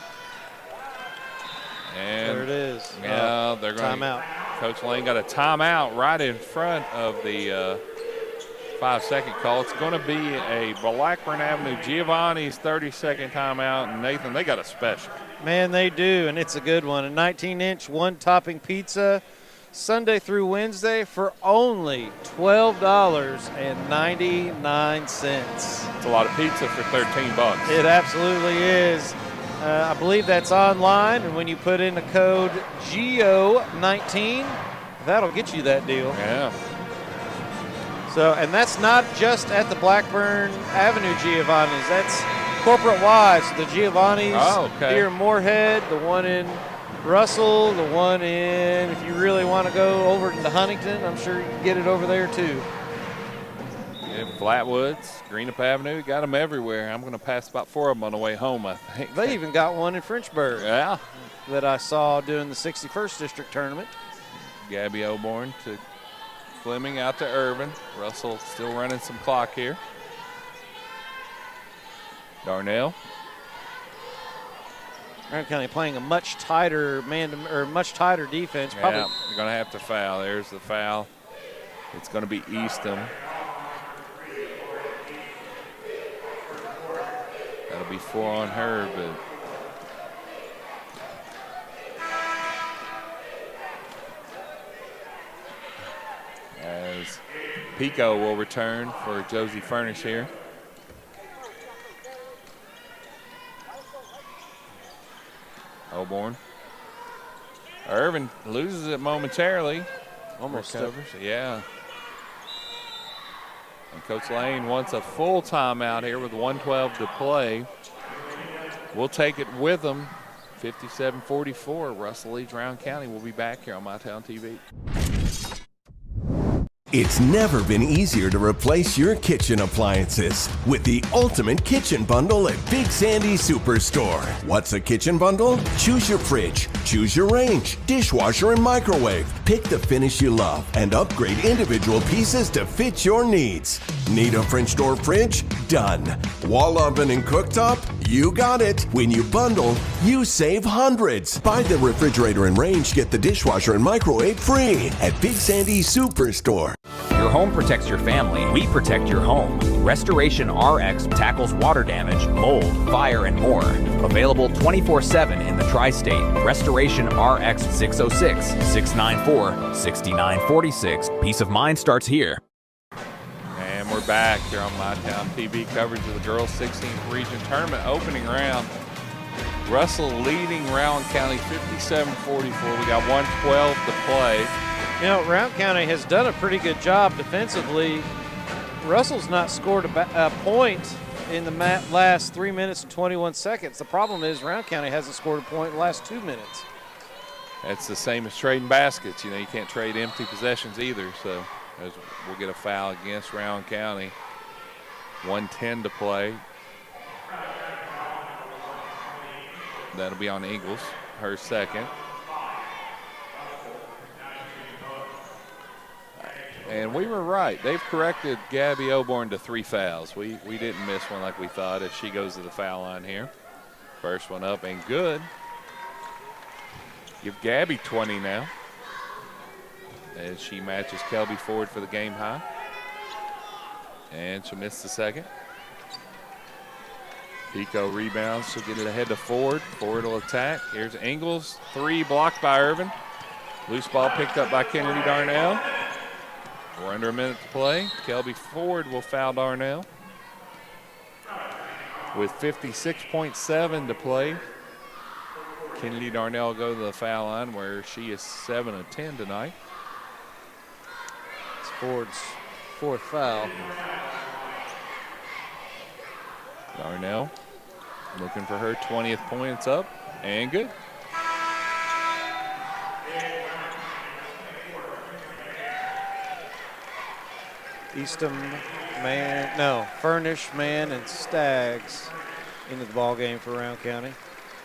[SPEAKER 12] And
[SPEAKER 11] there it is.
[SPEAKER 12] Yeah, they're going to.
[SPEAKER 11] Timeout.
[SPEAKER 12] Coach Lane got a timeout right in front of the 5-second call. It's going to be a Blackburn Avenue Giovanni's 30-second timeout. And Nathan, they got a special.
[SPEAKER 11] Man, they do, and it's a good one. A 19-inch one-topping pizza Sunday through Wednesday for only $12.99.
[SPEAKER 12] It's a lot of pizza for $13.
[SPEAKER 11] It absolutely is. I believe that's online, and when you put in the code GEO19, that'll get you that deal.
[SPEAKER 12] Yeah.
[SPEAKER 11] So, and that's not just at the Blackburn Avenue Giovanni's. That's corporate-wide. So the Giovanni's here in Moorhead, the one in Russell, the one in, if you really want to go over to Huntington, I'm sure you can get it over there too.
[SPEAKER 12] Yeah, Flatwoods, Greenup Avenue, got them everywhere. I'm going to pass about 4 of them on the way home, I think.
[SPEAKER 11] They even got one in Frenchburg.
[SPEAKER 12] Yeah.
[SPEAKER 11] That I saw during the 61st District Tournament.
[SPEAKER 12] Gabby Oborn to Fleming, out to Irvin. Russell still running some clock here. Darnell.
[SPEAKER 11] Graham County playing a much tighter much tighter defense. Probably.
[SPEAKER 12] Yeah, you're going to have to foul. There's the foul. It's going to be Eastham. That'll be 4 on her, but as Pico will return for Josie Furnish here. Oborn. Irvin loses it momentarily.
[SPEAKER 11] Almost
[SPEAKER 12] recovers. Yeah. And Coach Lane wants a full timeout here with 1:12 to play. We'll take it with them. 57-44. Russell leads Rowan County. We'll be back here on MyTown TV.
[SPEAKER 8] It's never been easier to replace your kitchen appliances with the ultimate kitchen bundle at Big Sandy Superstore. What's a kitchen bundle? Choose your fridge, choose your range, dishwasher, and microwave. Pick the finish you love and upgrade individual pieces to fit your needs. Need a French door fridge? Done. Wall oven and cooktop? You got it. When you bundle, you save hundreds. Buy the refrigerator and range, get the dishwasher and microwave free at Big Sandy Superstore.
[SPEAKER 1] Your home protects your family. We protect your home. Restoration RX tackles water damage, mold, fire, and more. Available 24/7 in the tri-state. Restoration RX 606-694-6946. Peace of mind starts here.
[SPEAKER 12] And we're back here on MyTown TV. Coverage of the girls 16th region tournament opening round. Russell leading Rowan County 57-44. We got 1:12 to play.
[SPEAKER 11] You know, Rowan County has done a pretty good job defensively. Russell's not scored a point in the last 3 minutes and 21 seconds. The problem is Rowan County hasn't scored a point in the last 2 minutes.
[SPEAKER 12] That's the same as trading baskets. You know, you can't trade empty possessions either. So we'll get a foul against Rowan County. 1:10 to play. That'll be on Ingles, her second. And we were right. They've corrected Gabby Oborn to 3 fouls. We didn't miss one like we thought as she goes to the foul line here. First one up and good. Give Gabby 20 now as she matches Kelby Ford for the game high. And she'll miss the second. Pico rebounds. She'll get it ahead to Ford. Ford will attack. Here's Ingles. 3 blocked by Irvin. Loose ball picked up by Kennedy Darnell. We're under a minute to play. Kelby Ford will foul Darnell. With 56.7 to play, Kennedy Darnell will go to the foul line where she is 7 of 10 tonight.
[SPEAKER 11] It's Ford's 4th foul.
[SPEAKER 12] Darnell looking for her 20th points up and good.
[SPEAKER 11] Furnish, Man, and Staggs into the ball game for Rowan County.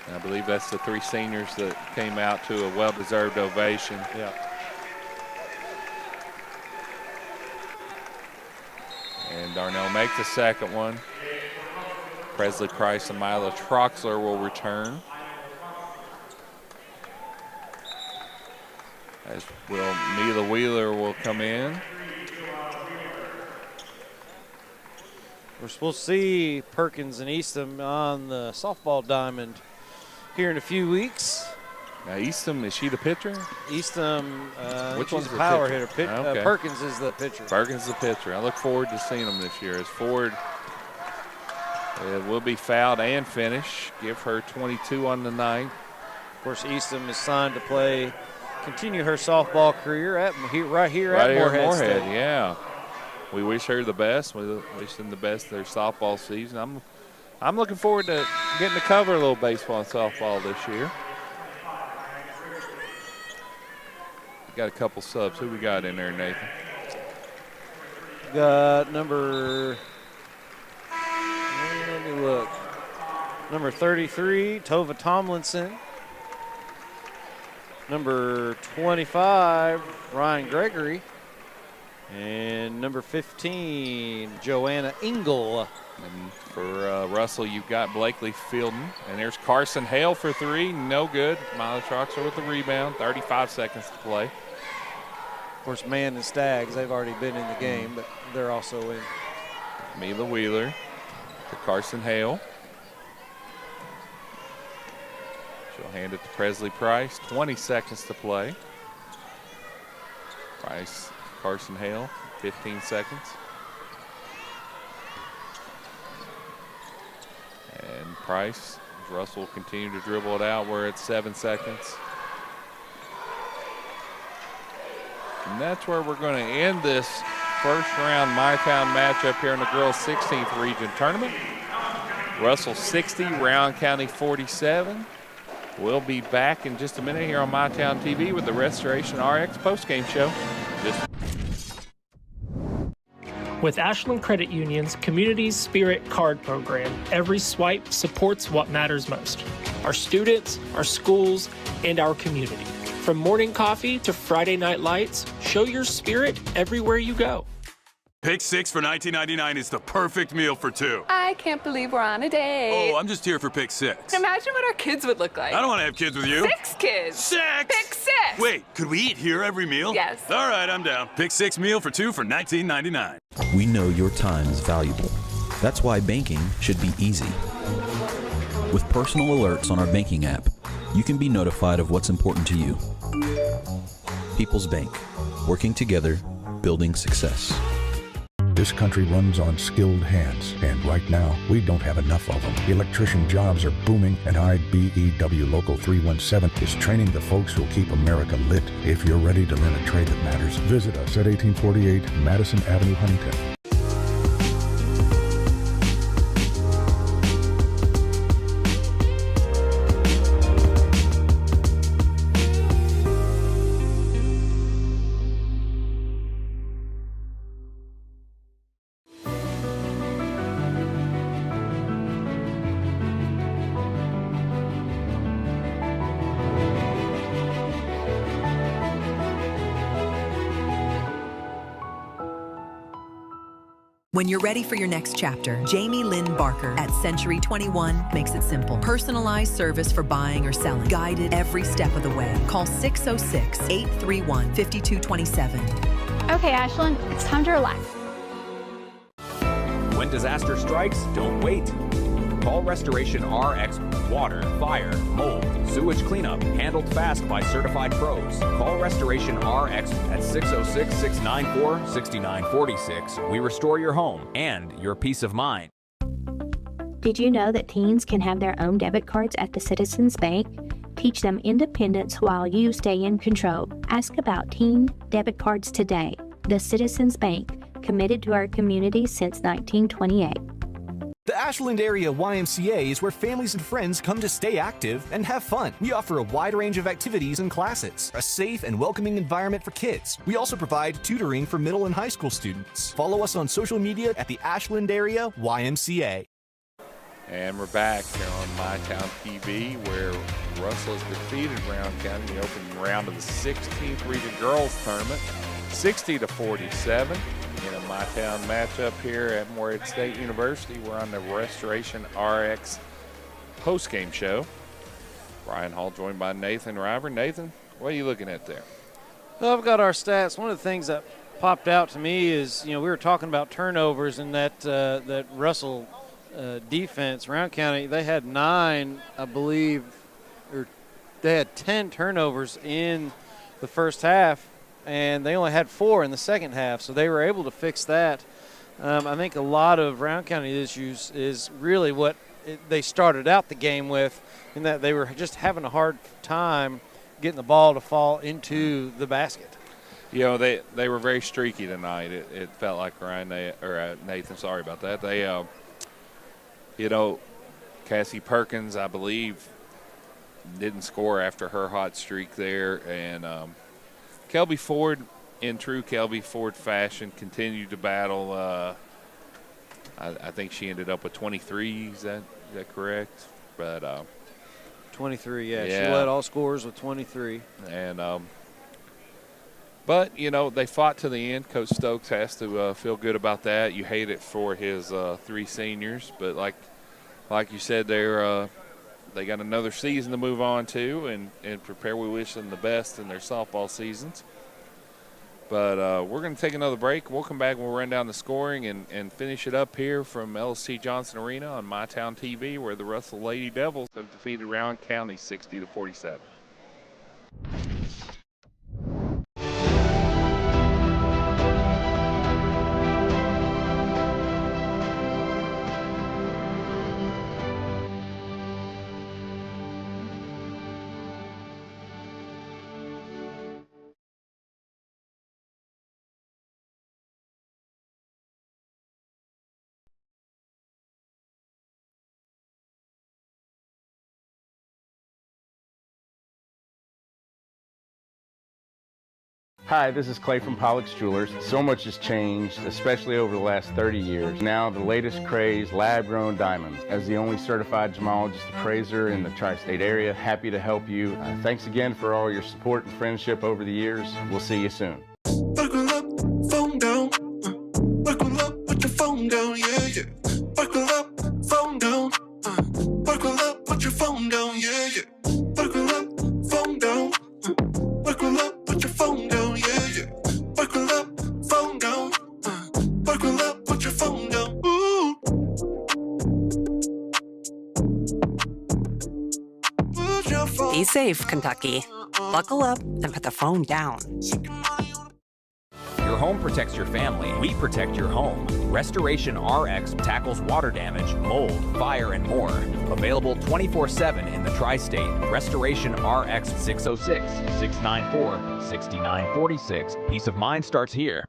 [SPEAKER 12] And I believe that's the 3 seniors that came out to a well-deserved ovation.
[SPEAKER 11] Yeah.
[SPEAKER 12] And And Darnell makes the second one. Presley Price and Mila Troxler will return. As will Mila Wheeler will come in.
[SPEAKER 11] We're supposed to see Perkins and Eastham on the softball diamond here in a few weeks.
[SPEAKER 12] Now Eastham, is she the pitcher?
[SPEAKER 11] Eastham,
[SPEAKER 12] which
[SPEAKER 11] she's
[SPEAKER 12] one's
[SPEAKER 11] a
[SPEAKER 12] the
[SPEAKER 11] power
[SPEAKER 12] pitcher?
[SPEAKER 11] hitter.
[SPEAKER 12] Okay.
[SPEAKER 11] Perkins is the pitcher.
[SPEAKER 12] Perkins is the pitcher. I look forward to seeing them this year. As Ford will be fouled and finish. Give her 22 on the night.
[SPEAKER 11] Of course, Eastham is signed to continue her softball career right here
[SPEAKER 12] Right
[SPEAKER 11] at
[SPEAKER 12] here
[SPEAKER 11] Morehead State.
[SPEAKER 12] Yeah. We wish her the best. We wish them the best of their softball season. I'm looking forward to getting to cover a little baseball and softball this year. Got a couple subs. Who we got in there, Nathan?
[SPEAKER 11] Got number 33, Tova Tomlinson. Number 25, Ryan Gregory. And number 15, Joanna Engel.
[SPEAKER 12] And for Russell, you've got Blakely Fielden. And there's Carson Hale for three. No good. Mila Troxler with the rebound. 35 seconds to play.
[SPEAKER 11] Of course, Man and Stags, they've already been in the game, but they're also in.
[SPEAKER 12] Mila Wheeler to Carson Hale. She'll hand it to Presley Price. 20 seconds to play. Price, Carson Hale, 15 seconds. And Price, Russell will continue to dribble it out. We're at 7 seconds. And that's where we're going to end this first round MyTown matchup here in the girls 16th region tournament. Russell 60, Rowan County 47. We'll be back in just a minute here on MyTown TV with the Restoration RX postgame show.
[SPEAKER 2] With Ashland Credit Union's Community Spirit Card Program, every swipe supports what matters most: our students, our schools, and our community. From morning coffee to Friday night lights, show your spirit everywhere you go.
[SPEAKER 13] Pick 6 for $19.99 is the perfect meal for two.
[SPEAKER 15] I can't believe we're on a date.
[SPEAKER 13] Oh, I'm just here for pick 6.
[SPEAKER 15] Imagine what our kids would look like.
[SPEAKER 13] I don't want to have kids with you.
[SPEAKER 15] 6 kids.
[SPEAKER 13] 6!
[SPEAKER 15] Pick 6!
[SPEAKER 13] Wait, could we eat here every meal?
[SPEAKER 15] Yes.
[SPEAKER 13] All right, I'm down. Pick 6 meal for two for $19.99.
[SPEAKER 7] We know your time is valuable. That's why banking should be easy. With personal alerts on our banking app, you can be notified of what's important to you. People's Bank, working together, building success.
[SPEAKER 14] This country runs on skilled hands, and right now, we don't have enough of them. Electrician jobs are booming, and IBEW Local 317 is training the folks who'll keep America lit. If you're ready to learn a trade that matters, visit us at 1848 Madison Avenue, Huntington.
[SPEAKER 16] When you're ready for your next chapter, Jamie Lynn Barker at Century 21 makes it simple. Personalized service for buying or selling. Guided every step of the way. Call 606-831-5227.
[SPEAKER 18] Okay, Ashland, it's time to relax.
[SPEAKER 1] When disaster strikes, don't wait. Call Restoration RX. Water, fire, mold, sewage cleanup, handled fast by certified pros. Call Restoration RX at 606-694-6946. We restore your home and your peace of mind.
[SPEAKER 18] Did you know that teens can have their own debit cards at the Citizens Bank? Teach them independence while you stay in control. Ask about teen debit cards today. The Citizens Bank, committed to our community since 1928.
[SPEAKER 4] The Ashland area YMCA is where families and friends come to stay active and have fun. We offer a wide range of activities and classes, a safe and welcoming environment for kids. We also provide tutoring for middle and high school students. Follow us on social media at the Ashland area YMCA.
[SPEAKER 12] And we're back here on MyTown TV, where Russell has defeated Rowan County in the opening round of the 16th Region Girls Tournament, 60-47. in a My Town matchup here at Morehead State University. We're on the Restoration RX postgame show. Brian Hall joined by Nathan River. Nathan, what are you looking at there?
[SPEAKER 11] Well, I've got our stats. One of the things that popped out to me is, we were talking about turnovers and that Russell defense, Rowan County, they had 9, I believe, or they had 10 turnovers in the first half, and they only had 4 in the second half, so they were able to fix that. I think a lot of Rowan County issues is really what they started out the game with, in that they were just having a hard time getting the ball to fall into the basket.
[SPEAKER 12] They were very streaky tonight. It felt like Nathan, sorry about that. They, Cassie Perkins, I believe, didn't score after her hot streak there, and Kelby Ford, in true Kelby Ford fashion, continued to battle. I think she ended up with 23. Is that correct? But
[SPEAKER 11] 23, yeah. She led all scorers with 23.
[SPEAKER 12] And but they fought to the end. Coach Stokes has to feel good about that. You hate it for his 3 seniors, but like you said, they got another season to move on to and prepare. We wish them the best in their softball seasons. But we're going to take another break. We'll come back and we'll run down the scoring and finish it up here from LST Johnson Arena on MyTown TV, where the Russell Lady Devils have defeated Rowan County 60-47.
[SPEAKER 20] Hi, this is Clay from Pollock's Jewelers. So much has changed, especially over the last 30 years. Now the latest craze, lab-grown diamonds. As the only certified gemologist appraiser in the tri-state area, happy to help you. Thanks again for all your support and friendship over the years. We'll see you soon.
[SPEAKER 21] Buckle up, phone down. Buckle up, put your phone down, yeah. Buckle up, phone down. Buckle up, put your phone down, yeah. Buckle up, phone down. Buckle up, put your phone down, yeah. Buckle up, phone down. Buckle up, put your phone down. Ooh. Put your phone.
[SPEAKER 22] Be safe, Kentucky. Buckle up and put the phone down.
[SPEAKER 1] Your home protects your family. We protect your home. Restoration RX tackles water damage, mold, fire, and more. Available 24/7 in the tri-state. Restoration RX 606-694-6946. Peace of mind starts here.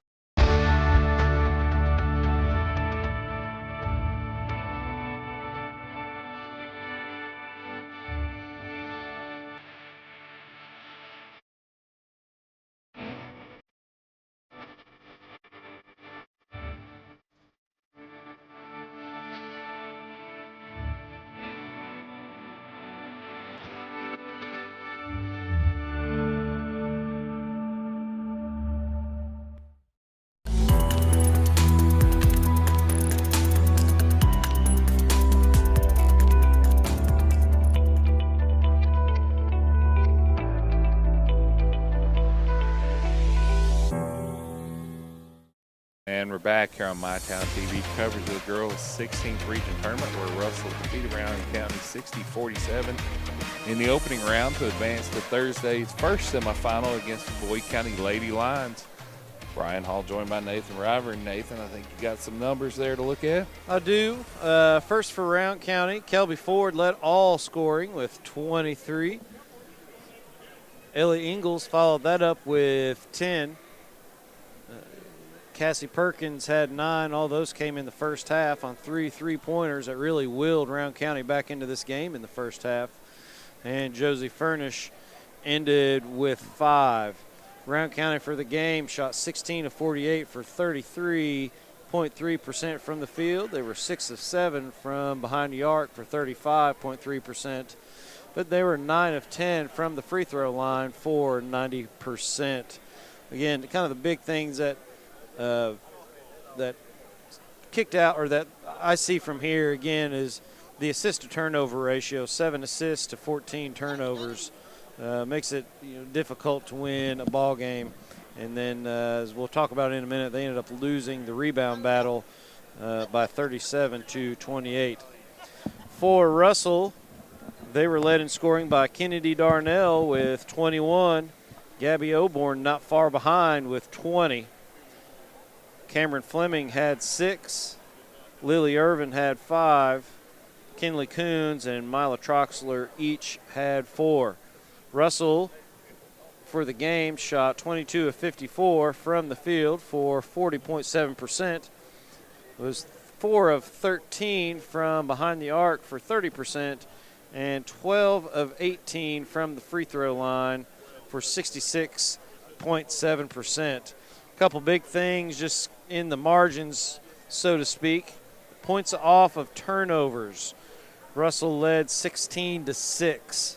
[SPEAKER 12] And we're back here on MyTown TV. Coverage of the girls' 16th region tournament, where Russell defeated Rowan County 60-47 in the opening round to advance to Thursday's first semifinal against the Boyd County Lady Lions. Brian Hall joined by Nathan River. And Nathan, I think you got some numbers there to look at.
[SPEAKER 11] I do. First for Rowan County, Kelby Ford led all scoring with 23. Ellie Ingalls followed that up with 10. Cassie Perkins had 9. All those came in the first half on 3 3-pointers that really willed Rowan County back into this game in the first half. And Josie Furnish ended with 5. Rowan County for the game shot 16 of 48 for 33.3% from the field. They were 6 of 7 from behind the arc for 35.3%. But they were 9 of 10 from the free throw line for 90%. Again, kind of the big things that that kicked out, or that I see from here again, is the assist to turnover ratio. 7 assists to 14 turnovers makes it difficult to win a ball game. And then, as we'll talk about in a minute, they ended up losing the rebound battle by 37-28. For Russell, they were led in scoring by Kennedy Darnell with 21. Gabby Oborn not far behind with 20. Cameron Fleming had 6. Lily Irvin had 5. Kinley Coons and Mila Troxler each had 4. Russell, for the game, shot 22 of 54 from the field for 40.7%. It was 4 of 13 from behind the arc for 30%, and 12 of 18 from the free throw line for 66.7%. A couple big things just in the margins, so to speak. Points off of turnovers. Russell led 16-6.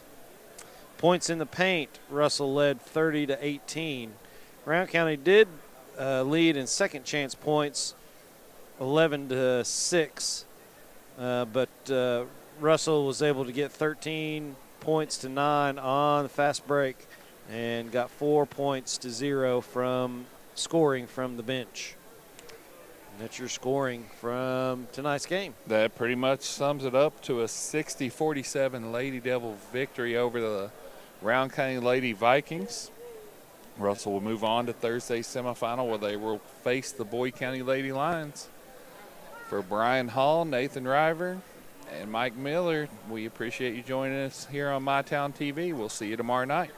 [SPEAKER 11] Points in the paint, Russell led 30-18. Brown County did lead in second chance points, 11-6, but Russell was able to get 13 points to 9 on the fast break and got 4 points to 0 from scoring from the bench. And that's your scoring from tonight's game.
[SPEAKER 12] That pretty much sums it up to a 60-47 Lady Devil victory over the Round County Lady Vikings. Russell will move on to Thursday's semifinal where they will face the Boyd County Lady Lions. For Brian Hall, Nathan River, and Mike Miller, we appreciate you joining us here on My Town TV. We'll see you tomorrow night.